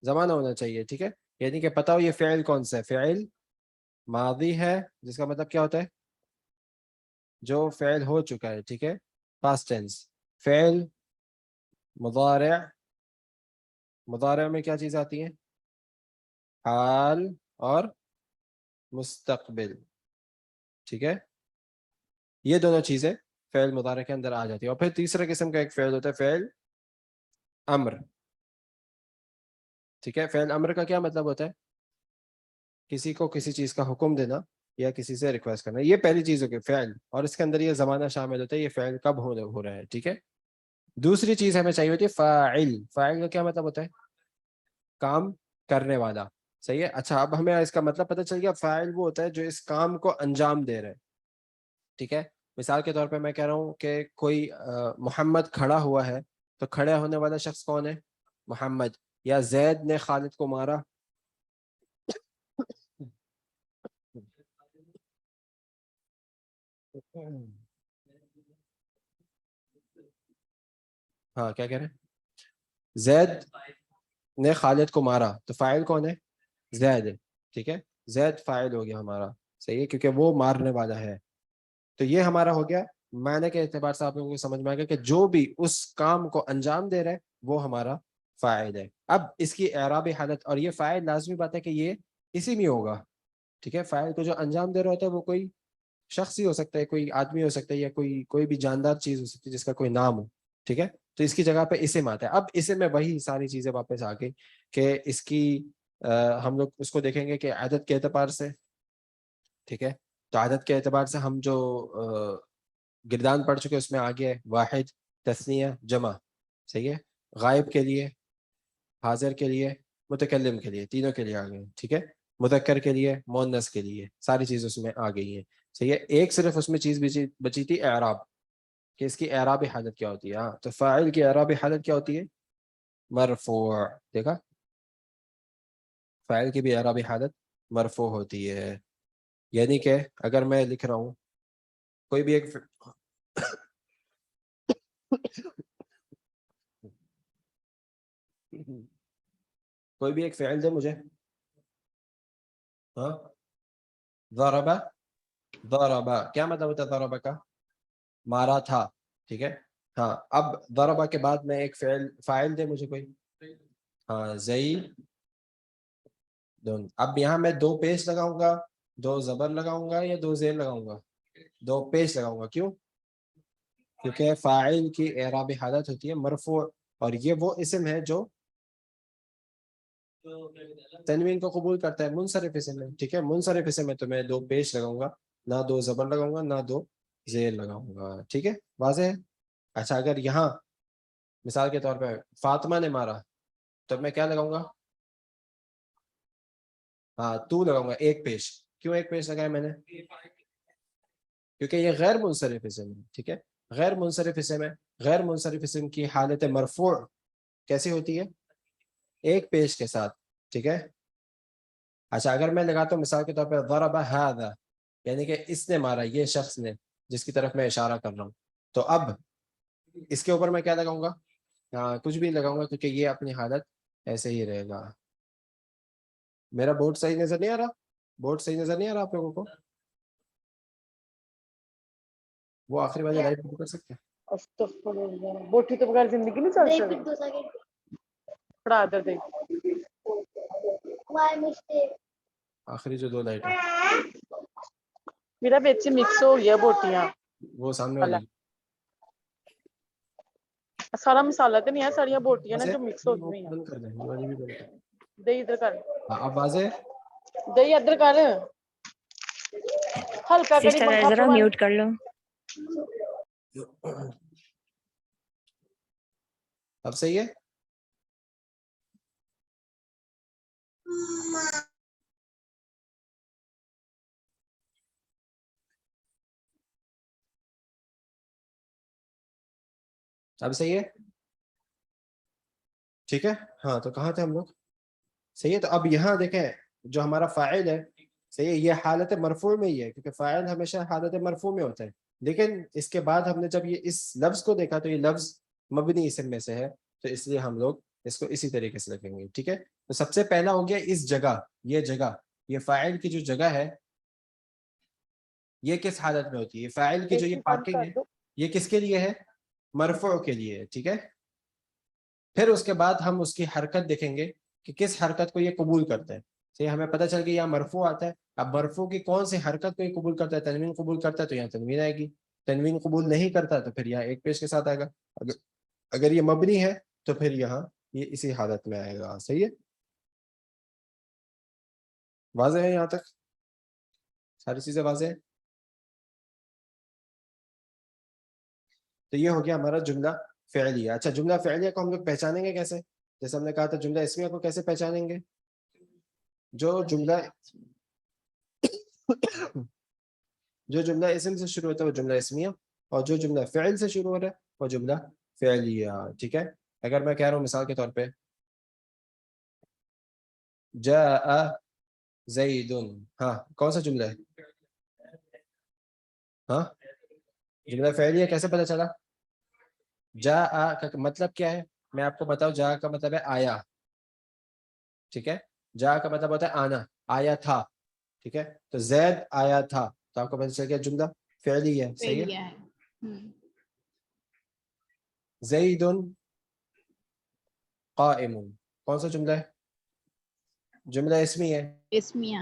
زمانہ ہونا چاہیے, ٹھیک ہے. یعنی کہ پتہ ہو یہ فعل کون سا ہے, فعل ماضی ہے جس کا مطلب کیا ہوتا ہے, جو فعل ہو چکا ہے, ٹھیک ہے, پاسٹ ٹینس. فعل مضارع, مضارع میں کیا چیز آتی ہیں, حال اور مستقبل, ٹھیک ہے. یہ دونوں چیزیں فعل مضارع کے اندر آ جاتی ہیں. اور پھر تیسرا قسم کا ایک فعل ہوتا ہے فعل امر, ٹھیک ہے. فعل امر کا کیا مطلب ہوتا ہے, کسی کو کسی چیز کا حکم دینا یا کسی سے ریکویسٹ کرنا, یہ پہلی چیز ہوگی فعل, اور اس کے اندر یہ زمانہ شامل ہوتا ہے, یہ فعل کب ہو رہا ہے, ٹھیک ہے. دوسری چیز ہمیں چاہیے ہوتی ہے فاعل. فاعل کا کیا مطلب ہوتا ہے, کام کرنے والا, صحیح ہے. اچھا اب ہمیں اس کا مطلب پتہ چل گیا, فاعل وہ ہوتا ہے جو اس کام کو انجام دے رہا ہے, ٹھیک ہے. مثال کے طور پہ میں کہہ رہا ہوں کہ کوئی محمد کھڑا ہوا ہے, تو کھڑے ہونے والا شخص کون ہے, محمد. یا زید نے خالد کو مارا, ہاں کیا کہہ رہے ہیں, زید نے خالد کو مارا, تو فاعل کون ہے, زید, ٹھیک ہے. زید فاعل ہو گیا ہمارا, صحیح ہے, کیونکہ وہ مارنے والا ہے. تو یہ ہمارا ہو گیا معنی کے اعتبار سے, آپ لوگوں کو سمجھ میں آ گیا کہ جو بھی اس کام کو انجام دے رہا ہے وہ ہمارا فاعل ہے. اب اس کی اعرابی حالت, اور یہ فاعل لازمی بات ہے کہ یہ اسی میں ہوگا, ٹھیک ہے. فاعل کو جو انجام دے رہا ہوتا ہے وہ کوئی شخص ہی ہو سکتا ہے, کوئی آدمی ہو سکتا ہے, یا کوئی بھی جاندار چیز ہو سکتی ہے جس کا کوئی نام ہو, ٹھیک ہے. تو اس کی جگہ پہ اسم آتا ہے. اب اسم میں وہی ساری چیزیں واپس آ گئی کہ اس کی ہم لوگ اس کو دیکھیں گے کہ عدد کے اعتبار سے, ٹھیک ہے. تو عدد کے اعتبار سے ہم جو گردان پڑھ چکے اس میں آگے واحد, تثنیہ, جمع, صحیح ہے. غائب کے لیے, حاضر کے لیے, متکلم کے لیے, تینوں کے لیے آ گئے, ٹھیک ہے. مذکر کے لیے, مؤنث کے لیے, ساری چیز اس میں آ گئی ہیں, صحیح ہے. ایک صرف اس میں چیز بچی تھی اعراب, کہ اس کی اعرابی حالت کیا ہوتی ہے. ہاں تو فاعل کی اعرابی حالت کیا ہوتی ہے, مرفوع. دیکھا, فاعل کی بھی اعرابی حالت مرفوع ہوتی ہے. یعنی کہ اگر میں لکھ رہا ہوں کوئی بھی ایک کوئی بھی ایک فعل دے مجھے, ہاں, ضربہ, ضربہ کیا مطلب ہوتا ہے ضربہ کا, مارا تھا, ٹھیک ہے. ہاں اب ضربہ کے بعد میں ایک فاعل دے مجھے کوئی, ہاں زید. اب یہاں میں دو پیش لگاؤں گا, دو زبر لگاؤں گا, یا دو زیر لگاؤں گا, دو پیش لگاؤں گا. کیوں, کیونکہ فاعل کی اعرابی حالت ہوتی ہے مرفوع, اور یہ وہ اسم ہے جو تنوین کو قبول کرتا ہے, منصرف اسم ہے, ٹھیک ہے. منصرف اسم ہے تو میں دو پیش لگاؤں گا, نہ دو زبر لگاؤں گا, نہ دو زیر لگاؤں گا, ٹھیک ہے, واضح ہے. اچھا اگر یہاں مثال کے طور پہ فاطمہ نے مارا, تو میں کیا لگاؤں گا, ہاں تو لگاؤں گا, ایک پیش. کیوں ایک پیش لگایا میں نے, کیونکہ یہ غیر منصرف اسم ہے, ٹھیک ہے. غیر منصرف اسم ہے, غیر منصرف اسم کی حالت مرفوع کیسی ہوتی ہے, ایک پیش کے ساتھ, ٹھیک ہے. اچھا اگر میں لگاتا ہوں مثال کے طور پہ ضرب ھذا, یعنی کہ اس نے مارا, یہ شخص نے جس کی طرف میں اشارہ کر رہا ہوں, تو اب اس کے اوپر میں کیا لگاؤں گا, ہاں کچھ بھی لگاؤں گا, کیونکہ یہ اپنی حالت ایسے ہی رہے گا. میرا بورڈ صحیح نظر نہیں آ رہا, بورڈ صحیح نظر نہیں آ رہا آپ لوگوں کو, وہ آخری والی لائٹ کر سکتے ہیں. استغفراللہ, بوٹی تو بغیر زندگی نہیں چل سکتی. پڑھا ادھر دیکھ, آخری جو دو لائٹ ہے میرا بچے مکس ہو گیا بوٹیاں, وہ سامنے والی, سارا مسالہ تو نہیں ہے, ساریا بوٹیاں نا بس ہے, جو مکس ہو وہ گئی ہیں. بند کر دیں, یہ والی بھی بند کر دیں. دے ادھر کر, ہاں اب واضح ہے؟ دہی ادرک کر ہلکا کری سسٹر پنکھا ذرا پروان میوٹ کر لو. اب صحیح ہے؟ اب صحیح ہے؟ ٹھیک ہے. ہاں تو کہاں تھے ہم لوگ؟ صحیح ہے. تو اب یہاں دیکھیں جو ہمارا فاعل ہے، صحیح ہے، یہ حالت مرفوع میں ہی ہے کیونکہ فاعل ہمیشہ حالت مرفوع میں ہوتا ہے. لیکن اس کے بعد ہم نے جب یہ اس لفظ کو دیکھا تو یہ لفظ مبنی اسم میں سے ہے، تو اس لیے ہم لوگ اس کو اسی طریقے سے رکھیں گے. ٹھیک ہے. تو سب سے پہلا ہو گیا اس جگہ، یہ جگہ، یہ فاعل کی جو جگہ ہے یہ کس حالت میں ہوتی ہے؟ فاعل کی جو یہ پارکنگ ہے یہ کس کے لیے ہے؟ مرفوع کے لیے ہے. ٹھیک ہے. پھر اس کے بعد ہم اس کی حرکت دیکھیں گے کہ کس حرکت کو یہ قبول کرتا ہے. صحیح، ہمیں پتہ چل گیا یہاں مرفوع آتا ہے. اب مرفوع کی کون سی حرکت کو یہ قبول کرتا ہے؟ تنوین قبول کرتا ہے تو یہاں تنوین آئے گی. تنوین قبول نہیں کرتا تو پھر یہاں ایک پیش کے ساتھ آئے گا. اگر یہ مبنی ہے تو پھر یہاں یہ اسی حالت میں آئے گا. صحیح ہے، واضح ہے یہاں تک ساری چیزیں واضح ہے؟ تو یہ ہو گیا ہمارا جملہ فعلیہ. اچھا، جملہ فعلیہ کو ہم لوگ پہچانیں گے کیسے؟ جیسے ہم نے کہا تھا جملہ اسمیہ کو کیسے پہچانیں گے؟ جو جملہ اسم سے شروع ہوتا ہے وہ جملہ اسمیہ، اور جو جملہ فعل سے شروع ہو رہا ہے وہ جملہ فعلیہ. ٹھیک ہے. اگر میں کہہ رہا ہوں مثال کے طور پہ جاء زید، ہاں کون سا جملہ ہے؟ ہاں جملہ فعلیہ. کیسے پتہ چلا؟ جاء کا مطلب کیا ہے؟ میں آپ کو بتاؤں. جاء کا مطلب ہے آیا. ٹھیک ہے. جاء کا مطلب ہوتا ہے آنا، آیا تھا. ٹھیک ہے. تو زید آیا تھا تو آپ کو پتہ چل گیا جملہ فعلی ہے. صحیح ہے. زید قائم کون سا جملہ ہے؟ جملہ اسمی ہے. اسمیہ.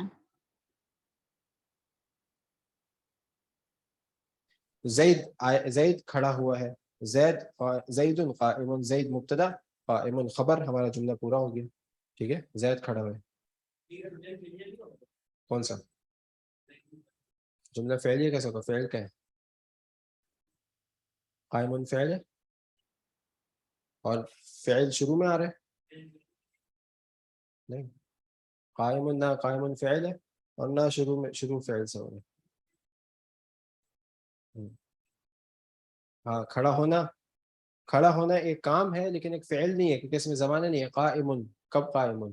زید کھڑا ہوا ہے. زید قائم، زید مبتدا، قائم خبر، ہمارا جملہ پورا ہو گیا. ٹھیک ہے. زید کھڑا ہوا ہے. کون سا جملہ فعلیہ کیسا ہوگا؟ فعل کا ہے. قائم فعل ہے اور فعل شروع میں آ رہا ہے. نہیں، قائم نہ قائم فعل ہے اور نہ شروع فعل سے ہو رہا ہے. ہاں کھڑا ہونا ایک کام ہے لیکن ایک فعل نہیں ہے کیونکہ اس میں زمانہ نہیں ہے. قائم، کب قائم؟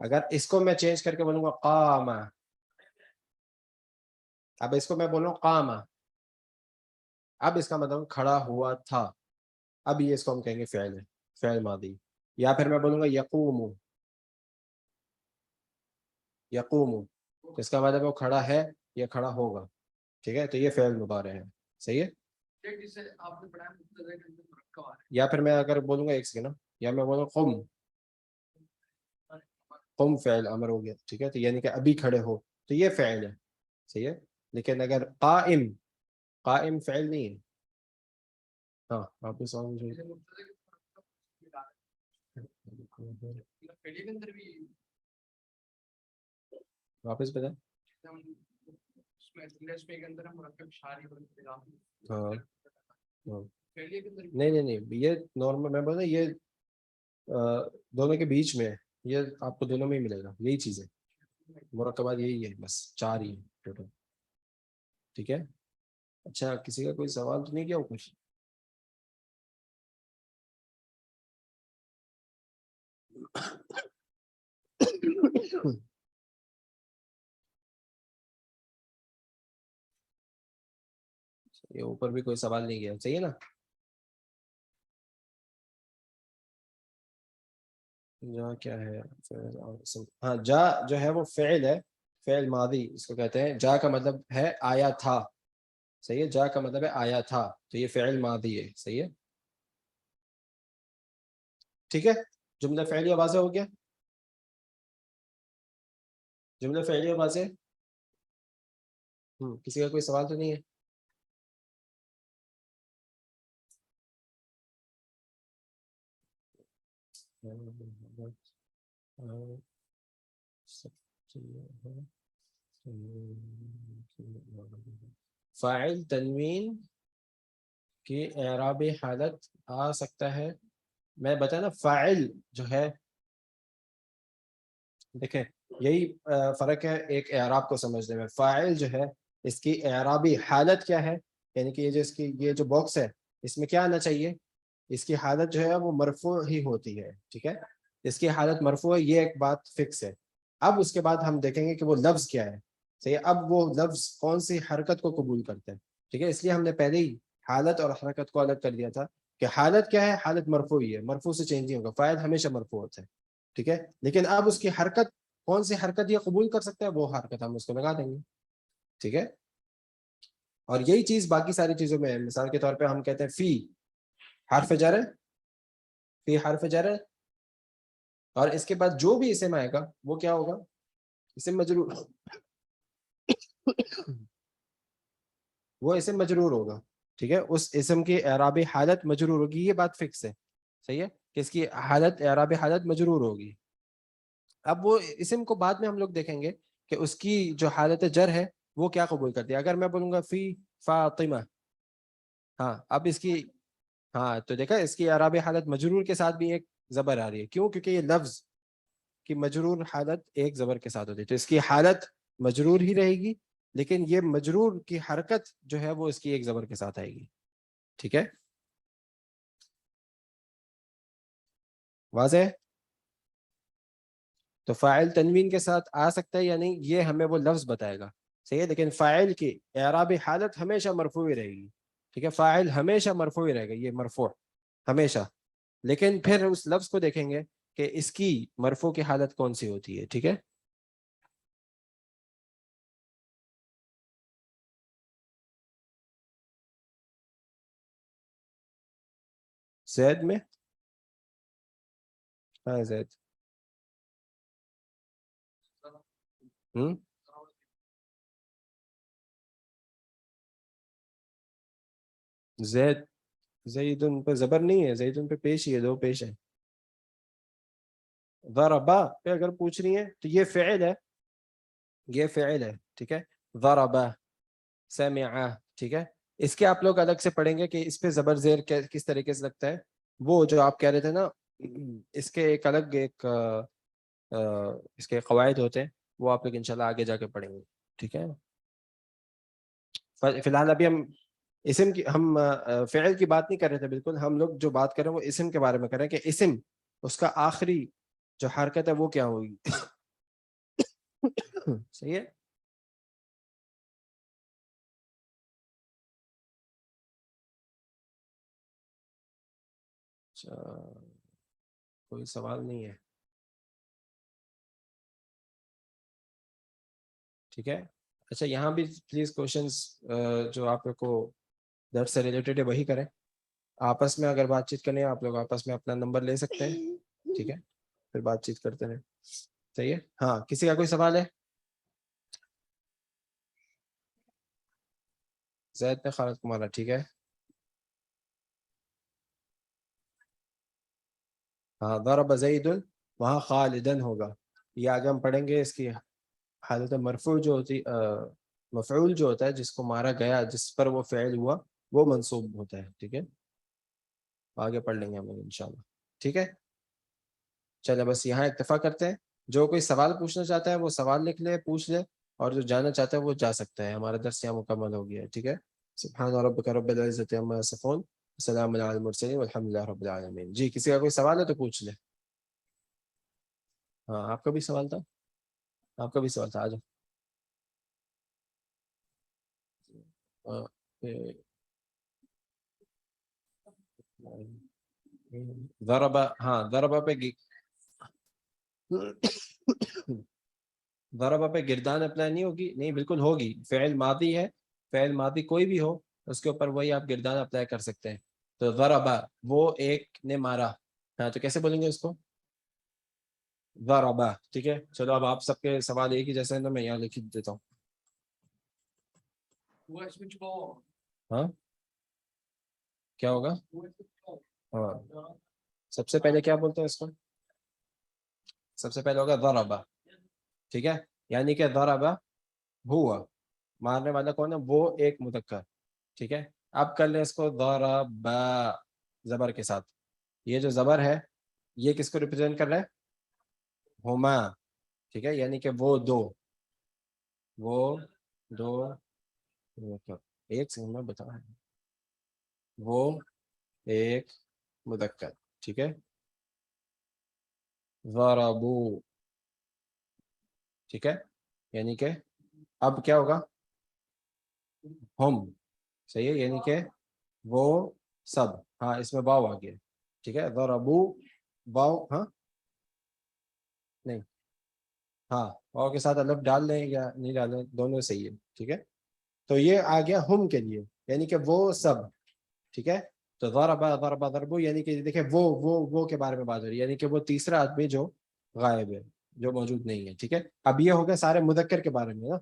اگر اس کو میں چینج کر کے بولوں گا قام، اب اس کو میں بولوں قام، اب اس کا مطلب کھڑا ہوا تھا. اب یہ اس کو ہم کہیں گے فعل ہے، فعل ماضی. یا پھر میں بولوں گا یقوم، یقوم تو اس کا مطلب وہ کھڑا ہے یا کھڑا ہوگا. ٹھیک ہے. تو یہ فعل مضارع ہے. صحیح ہے. یا پھر میں اگر بولوں گا ایک سیکنڈ، یا میں بولوں قم، قم فعل امر ہو گیا. ٹھیک ہے. تو یعنی کہ ابھی کھڑے ہو تو یہ فعل ہے. صحیح ہے. لیکن اگر قائم فعل نہیں ہے. ہاں واپس آؤ واپس بتائیں. ہاں نہیں یہ نارمل میں بول رہا یہ دونوں کے بیچ میں ہے. یہ آپ کو دونوں میں ہی ملے گا. یہی چیز ہے، مرکبات یہی ہے، بس 4 ہی ٹوٹل. ٹھیک ہے. اچھا، کسی کا کوئی سوال تو نہیں کیا اوپر؟ یہ اوپر بھی کوئی سوال نہیں کیا. صحیح ہے نا؟ جا کیا ہے؟ ہاں جا جو ہے وہ فعل ہے، فعل ماضی اس کو کہتے ہیں. جا کا مطلب ہے آیا تھا. صحیح ہے. جا کا مطلب ہے آیا تھا تو یہ فعل ماضی ہے. صحیح ہے. ٹھیک ہے. جملہ فعلیہ واضح ہو گیا؟ جملہ فعلیہ واضح؟ کسی کا کوئی سوال تو نہیں ہے؟ فاعل تنوین کی اعرابی حالت آ سکتا ہے. میں بتا نا فاعل جو ہے دیکھیں یہی فرق ہے ایک اعراب کو سمجھنے میں. فاعل جو ہے اس کی اعرابی حالت کیا ہے, یعنی کہ یہ جو باکس ہے اس میں کیا آنا چاہیے, اس کی حالت جو ہے وہ مرفوع ہی ہوتی ہے. ٹھیک ہے, اس کی حالت مرفوع ہے, یہ ایک بات فکس ہے. اب اس کے بعد ہم دیکھیں گے کہ وہ لفظ کیا ہے. صحیح ہے, اب وہ لفظ کون سی حرکت کو قبول کرتے ہیں. ٹھیک ہے, اس لیے ہم نے پہلے ہی حالت اور حرکت کو الگ کر دیا تھا کہ حالت کیا ہے, حالت مرفوع ہی ہے, مرفوع سے چینج نہیں ہوگا. فاعل ہمیشہ مرفوع ہوتا ہے. ٹھیک ہے, لیکن اب اس کی حرکت کون سی حرکت یہ قبول کر سکتا ہے, وہ حرکت ہم اس کو لگا دیں گے. ٹھیک ہے, اور یہی چیز باقی ساری چیزوں میں ہے. مثال کے طور پہ ہم کہتے ہیں فی حرف جر ہے, فی حرف جر ہے, اور اس کے بعد جو بھی اسم آئے گا وہ کیا ہوگا, اسم مجرور. وہ اسم مجرور ہوگا. ٹھیک ہے, اس اسم کی اعرابی حالت مجرور ہوگی, یہ بات فکس ہے. صحیح ہے, کہ اس کی حالت اعرابی حالت مجرور ہوگی. اب وہ اسم کو بعد میں ہم لوگ دیکھیں گے کہ اس کی جو حالت جر ہے وہ کیا قبول کرتی ہے. اگر میں بولوں گا فی فاطمہ, ہاں اب اس کی, ہاں تو دیکھا اس کی اعرابی حالت مجرور کے ساتھ بھی ایک زبر آ رہی ہے. کیوں, کیونکہ یہ لفظ کی مجرور حالت ایک زبر کے ساتھ ہوتی ہے, تو اس کی حالت مجرور ہی رہے گی, لیکن یہ مجرور کی حرکت جو ہے وہ اس کی ایک زبر کے ساتھ آئے گی. ٹھیک ہے, واضح ہے. تو فاعل تنوین کے ساتھ آ سکتا ہے یا نہیں, یہ ہمیں وہ لفظ بتائے گا. صحیح ہے, لیکن فاعل کی اعرابی حالت ہمیشہ مرفوع ہی رہے گی. ٹھیک ہے, فاعل ہمیشہ مرفوع ہی رہے گا, یہ مرفوع ہمیشہ. لیکن پھر اس لفظ کو دیکھیں گے کہ اس کی مرفوع کی حالت کون سی ہوتی ہے. ٹھیک ہے, زید میں, ہاں زید, زید, زیدن پہ زبر نہیں ہے, زیدن پہ پیش ہی ہے, دو پیش ہے. ضربا پہ اگر پوچھ رہی ہیں تو یہ فعل ہے, یہ فعل ہے. ٹھیک ہے, ضربا سمع. ٹھیک ہے, اس کے آپ لوگ الگ سے پڑھیں گے کہ اس پہ زبر زیر کس طریقے سے لگتا ہے. وہ جو آپ کہہ رہے تھے نا, اس کے ایک الگ ایک اس کے قواعد ہوتے ہیں, وہ آپ لوگ انشاءاللہ آگے جا کے پڑھیں گے. ٹھیک ہے, فی الحال ابھی ہم اسم کی, ہم فعل کی بات نہیں کر رہے تھے بالکل. ہم لوگ جو بات کر رہے ہیں وہ اسم کے بارے میں کر رہے ہیں کہ اسم اس کا آخری جو حرکت ہے وہ کیا ہوگی. صحیح ہے, کوئی سوال نہیں ہے. ٹھیک ہے, اچھا یہاں بھی پلیز کوشچنس جو آپ کو درس سے ریلیٹڈ ہے وہی کریں. آپس میں اگر بات چیت کرنی ہے آپ لوگ آپس میں اپنا نمبر لے سکتے ہیں. ٹھیک ہے, پھر بات چیت کرتے رہیں. صحیح ہے, ہاں کسی کا کوئی سوال ہے. زید نے خالد کو مارا. ٹھیک ہے, ہاں ضرب زید, وہاں خالدن ہوگا. یہ آگے ہم پڑھیں گے. اس کی حالت مرفوع جو ہوتی, مفعول جو ہوتا ہے جس کو مارا گیا, جس پر وہ فعل ہوا, وہ منصوب ہوتا ہے. ٹھیک ہے, آگے پڑھ لیں گے ہم انشاءاللہ. ٹھیک ہے, چلے بس یہاں اکتفا کرتے ہیں. جو کوئی سوال پوچھنا چاہتا ہے وہ سوال لکھ لے, پوچھ لے, اور جو جانا چاہتا ہے وہ جا سکتا ہے. ہمارا درس یہاں مکمل ہو گیا ہے. ٹھیک ہے, سبحان ربک رب العزت عما یصفون, السلام علی المرسلین والحمد للہ رب العالمین. جی کسی کا کوئی سوال ہے تو پوچھ لے. ہاں آپ کا بھی سوال تھا, آپ کا بھی سوال تھا, آ جاؤ. ضربہ, ہاں ضربہ پہ ضربہ پہ گردان اپلائی نہیں ہوگی, نہیں بالکل ہوگی. فعل ماضی ہے, فعل ماضی کوئی بھی ہو اس کے اوپر وہی آپ گردان اپلائی کر سکتے ہیں. تو ضربہ وہ ایک نے مارا, ہاں تو کیسے بولیں گے اس کو, ضربہ. ٹھیک ہے, چلو اب آپ سب کے سوال ایک ہی جیسے ہیں تو میں یہاں لکھ دیتا ہوں. ہاں کیا ہوگا, ہاں سب سے پہلے کیا بولتے ہیں اس کو, سب سے پہلے ہوگا ضربا, ٹھیک ہے, یعنی کہ ضربا ہوا, مارنے والا کون ہے, وہ ایک مذکر, ٹھیک ہے. اب کر لیں اس کو ضربا زبر کے ساتھ. یہ جو زبر ہے یہ کس کو ریپرزینٹ کر رہا ہے, ہما, ٹھیک ہے, یعنی کہ وہ دو, ایک سیکنڈ میں بتا رہا ہوں, وہ ایک مذکر, ٹھیک ہے. ضربو, ٹھیک ہے, یعنی کہ اب کیا ہوگا, ہم, صحیح ہے, یعنی کہ وہ سب, ہاں اس میں واو آ گیا, ٹھیک ہے. ضربو واو, ہاں نہیں, ہاں واو کے ساتھ الف ڈال لیں یا نہیں ڈالیں, دونوں صحیح ہے, ٹھیک ہے. تو یہ آ گیا ہم کے لیے, یعنی کہ وہ سب, ٹھیک ہے. تو ضربا ضربا ضربو, یعنی کہ دیکھیں وہ کے بارے میں بات ہو رہی ہے, یعنی کہ وہ تیسرا آدمی جو غائب ہے, جو موجود نہیں ہے, ٹھیک ہے. اب یہ ہو گیا سارے مذکر کے بارے میں نا,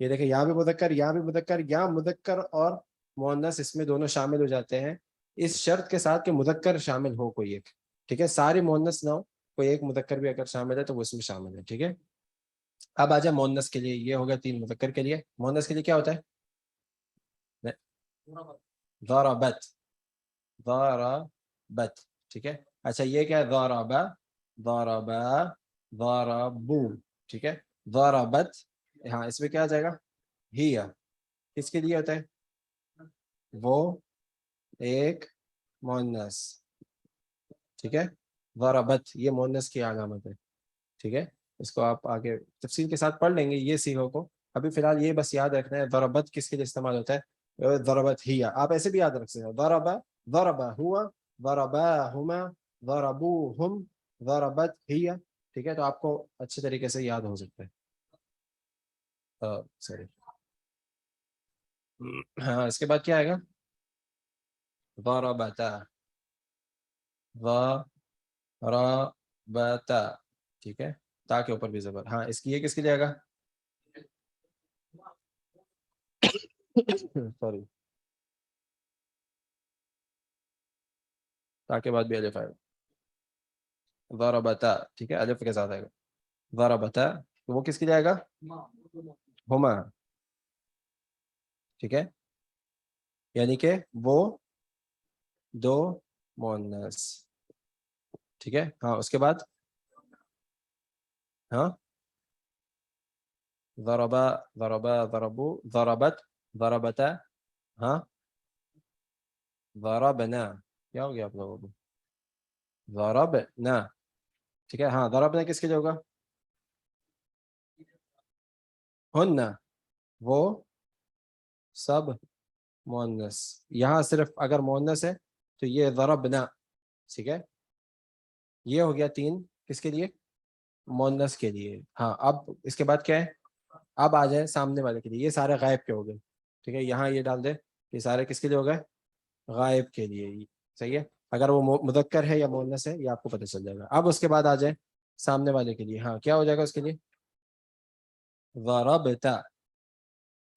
یہ دیکھیں یہاں بھی مذکر, یہاں بھی مذکر, یہاں مذکر اور مؤنث اس میں دونوں شامل ہو جاتے ہیں, اس شرط کے ساتھ کہ مذکر شامل ہو کوئی ایک, ٹھیک ہے. سارے مؤنث نہ ہو, کوئی ایک مذکر بھی اگر شامل ہے تو وہ اس میں شامل ہے, ٹھیک ہے. اب آ جائے مؤنث کے لیے, یہ ہو گیا 3 مذکر کے لیے. مؤنث کے لیے کیا ہوتا ہے, ضربت, ضربت, ٹھیک ہے. اچھا یہ کیا ہے, ضربا ضربا ضربو, ٹھیک ہے. ضربت, ہاں اس میں کیا آ جائے گا, ہی, کس کے لیے ہوتا ہے, وہ ایک مؤنث, ٹھیک ہے. ضربت یہ مؤنث کی علامت ہے, ٹھیک ہے. اس کو آپ آگے تفصیل کے ساتھ پڑھ لیں گے یہ سیغوں کو, ابھی فی الحال یہ بس یاد رکھنا ہے ضربت کس کے لیے استعمال ہوتا ہے, ضربت ہی, آپ ایسے بھی یاد رکھ سکتے ہیں, ضربا ضربا ہوا, ضربا ہما, ضربوہم, ضربت ہی, ٹھیک ہے. تو آپ کو اچھے طریقے سے یاد ہو سکتا ہے. سوری, ہاں اس کے بعد کیا آئے گا, ضربتا, ضربتا, ٹھیک ہے. تا کے اوپر بھی زبر, ہاں اس کی یہ کس کے لیے آئے گا, سوری, تا کے بعد بھی الف آئے گا, ضربتا, ٹھیک ہے, الف کے ساتھ آئے گا. ضربتا, وہ کس کے لیے آئے گا, ہما, ٹھیک ہے, یعنی کہ وہ دو مؤنث, ٹھیک ہے. ہاں اس کے بعد, ہاں ضربا ضربا ضربو, ضربت ضربتا, ہاں ضربنا, کیا ہو گیا آپ لوگوں کو, ضربنا, ٹھیک ہے. ہاں ضربنا کس کے لیے ہوگا, ہن, وہ سب مؤنث, یہاں صرف اگر مؤنث ہے تو یہ ضربنا, ٹھیک ہے. یہ ہو گیا 3 کس کے لیے, مؤنث کے لیے. ہاں اب اس کے بعد کیا ہے, اب آ جائے سامنے والے کے لیے, یہ سارے غائب کے ہو گئے, ٹھیک ہے. یہاں یہ ڈال دے, یہ سارے کس کے لیے ہو گئے, غائب کے لیے, صحیح ہے. اگر وہ مذکر ہے یا مؤنث ہے یہ آپ کو پتہ چل جائے گا. اب اس کے بعد آ جائے سامنے والے کے لیے, ہاں کیا ہو جائے گا اس کے لیے, ضربتا,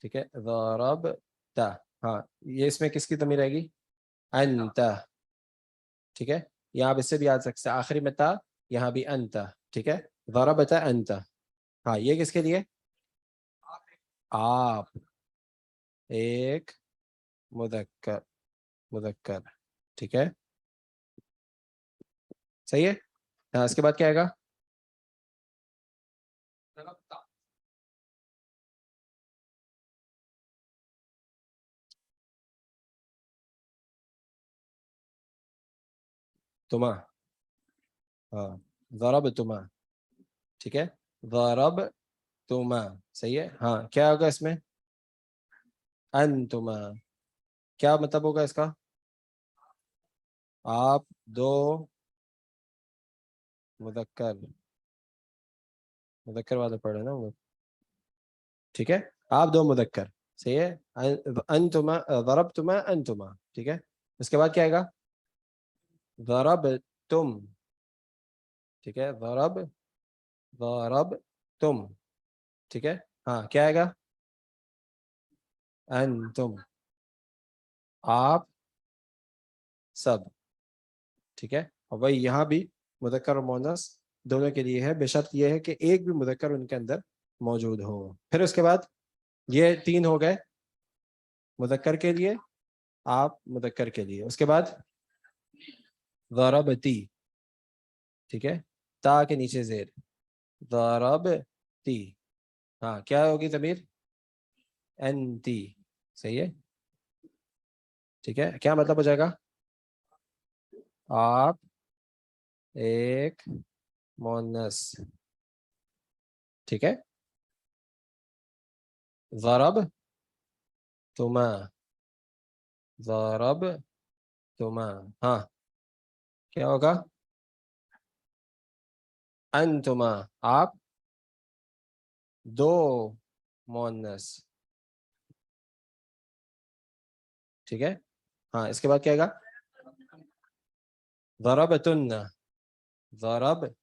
ٹھیک ہے. ضربتا, ہاں یہ اس میں کس کی ضمیر رہے گی, انت, ٹھیک ہے. یہاں آپ اس سے بھی آ سکتے ہیں, آخری میں تا, یہاں بھی انت, ٹھیک ہے. ضربتا انت, ہاں یہ کس کے لیے, آپ, ایک مذکر, مذکر, ٹھیک ہے, صحیح ہے. ہاں اس کے بعد کیا آئے گا, تما, ہاں ضرب تما, ٹھیک ہے. ضرب تما, صحیح ہے. ہاں کیا ہوگا اس میں, انتما, کیا مطلب ہوگا اس کا, آپ دو مذکر, مذکر والے پڑھ رہے نا وہ, ٹھیک ہے. آپ دو مذکر, صحیح ہے. انتما ضربتما انتما, ٹھیک ہے. اس کے بعد کیا آئے گا, ضربتم, ٹھیک ہے. ضربتم, ٹھیک ہے. ہاں کیا آئے گا, انتم, آپ سب, ٹھیک ہے. اور وہی یہاں بھی مذکر اور مؤنث دونوں کے لیے ہے، بشرط یہ ہے کہ ایک بھی مذکر ان کے اندر موجود ہو۔ پھر اس کے بعد یہ 3 ہو گئے مذکر کے لیے، آپ مذکر کے لیے۔ اس کے بعد ضربتی، ٹھیک ہے، تا کے نیچے زیر، ضربتی، ہاں کیا ہوگی ضمیر؟ انتی، صحیح ہے، ٹھیک ہے۔ کیا مطلب ہو جائے گا؟ آپ ایک مؤنث، ٹھیک ہے، ضرب تما، ضرب تما، ہاں کیا ہوگا؟ انتما، آپ دو مؤنث، ٹھیک ہے، ہاں اس کے بعد کیا آئے گا؟ ضربتن، ضربتن،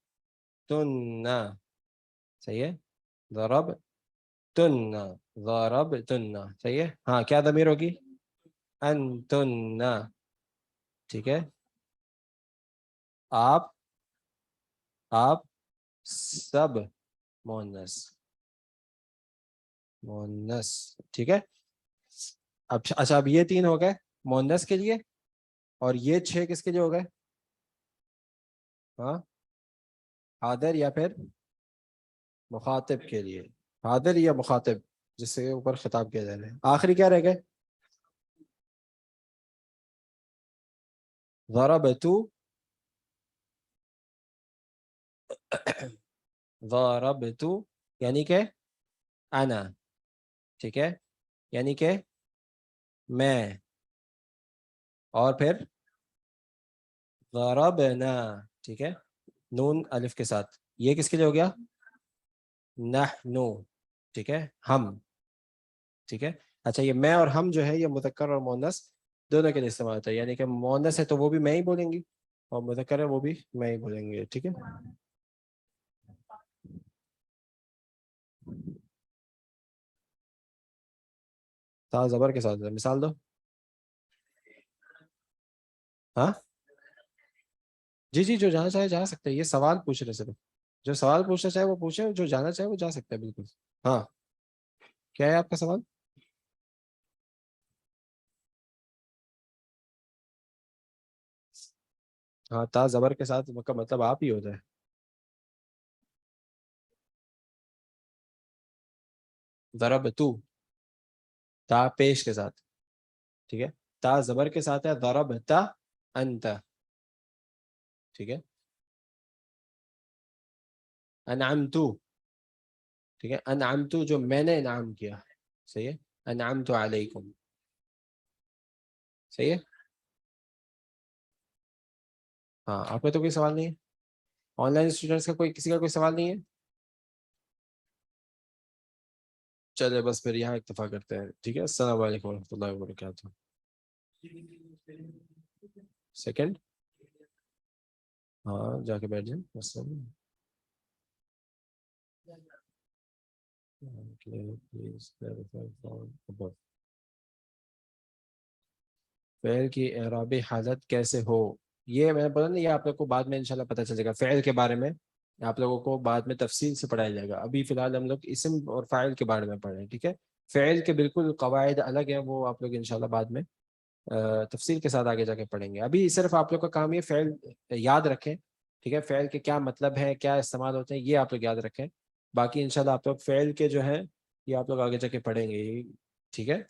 صحیح ہے، ضربتن، ضربتن، صحیح ہے، ہاں کیا ضمیر ہوگی؟ انتن، ٹھیک ہے، آپ سب مؤنث، مؤنث، ٹھیک ہے۔ اب اچھا، اب یہ 3 ہو گئے مؤنث کے لیے، اور یہ 6 کس کے لیے ہو گئے؟ ہاں حاضر یا پھر مخاطب کے لیے، حاضر یا مخاطب جس سے اوپر خطاب کیا جا رہا ہے۔ آخری کیا رہ گئے؟ ضربتو، ضربتو یعنی کہ انا، ٹھیک ہے، یعنی کہ میں، اور پھر ضربنا، ٹھیک ہے، نون الف کے ساتھ، یہ کس کے لیے ہو گیا؟ نحنو، ٹھیک ہے، ہم، ٹھیک ہے۔ اچھا یہ میں اور ہم جو ہے یہ مذکر اور مؤنث دونوں کے لیے استعمال ہوتا ہے، یعنی کہ مؤنث ہے تو وہ بھی میں ہی بولیں گی، اور مذکر ہے وہ بھی میں ہی بولیں گے، ٹھیک ہے۔ تا زبر کے ساتھ مثال دو، ہاں جی جی، جو جانا چاہے جا سکتے ہیں، یہ سوال پوچھ رہے صرف، جو سوال پوچھنا چاہے وہ پوچھے، جو جانا چاہے وہ جا سکتا ہے، بالکل۔ ہاں کیا ہے آپ کا سوال؟ ہاں تا زبر کے ساتھ کا مطلب آپ ہی ہوتا ہے۔ ضربتو، تا پیش کے ساتھ، ٹھیک ہے، تا زبر کے ساتھ ہے ضربتا انت، ٹھیک ہے، انعمتو، ٹھیک ہے، انعمتو جو میں نے انعام کیا، صحیح ہے، انعمت علیکم، صحیح ہے۔ ہاں آپ کا تو کوئی سوال نہیں ہے؟ آن لائن اسٹوڈنٹس کا کوئی، کسی کا کوئی سوال نہیں ہے؟ چلے بس پھر یہاں اکتفا کرتے ہیں، ٹھیک ہے۔ السلام علیکم ورحمۃ اللہ وبرکاتہ۔ سیکنڈ، ہاں جا کے بیٹھ جائیں، السلام فعل کی اعرابی حالت کیسے ہو، یہ میں نے بولا نا، یہ آپ لوگ کو بعد میں انشاءاللہ پتہ چل جائے گا، فعل کے بارے میں آپ لوگوں کو بعد میں تفصیل سے پڑھایا جائے گا، ابھی فی الحال ہم لوگ اسم اور فاعل کے بارے میں پڑھ رہے ہیں، ٹھیک ہے۔ فعل کے بالکل قواعد الگ ہیں، وہ آپ لوگ انشاءاللہ بعد میں تفصیل کے ساتھ آگے جا کے پڑھیں گے۔ ابھی صرف آپ لوگ کا کام یہ فعل یاد رکھیں، ٹھیک ہے، فعل کے کیا مطلب ہے، کیا استعمال ہوتے ہیں، یہ آپ لوگ یاد رکھیں، باقی انشاءاللہ آپ لوگ فعل کے جو ہیں یہ آپ لوگ آگے جا کے پڑھیں گے، ٹھیک ہے۔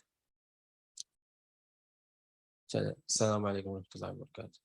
چلیں السلام علیکم ورحمۃ اللہ وبرکاتہ۔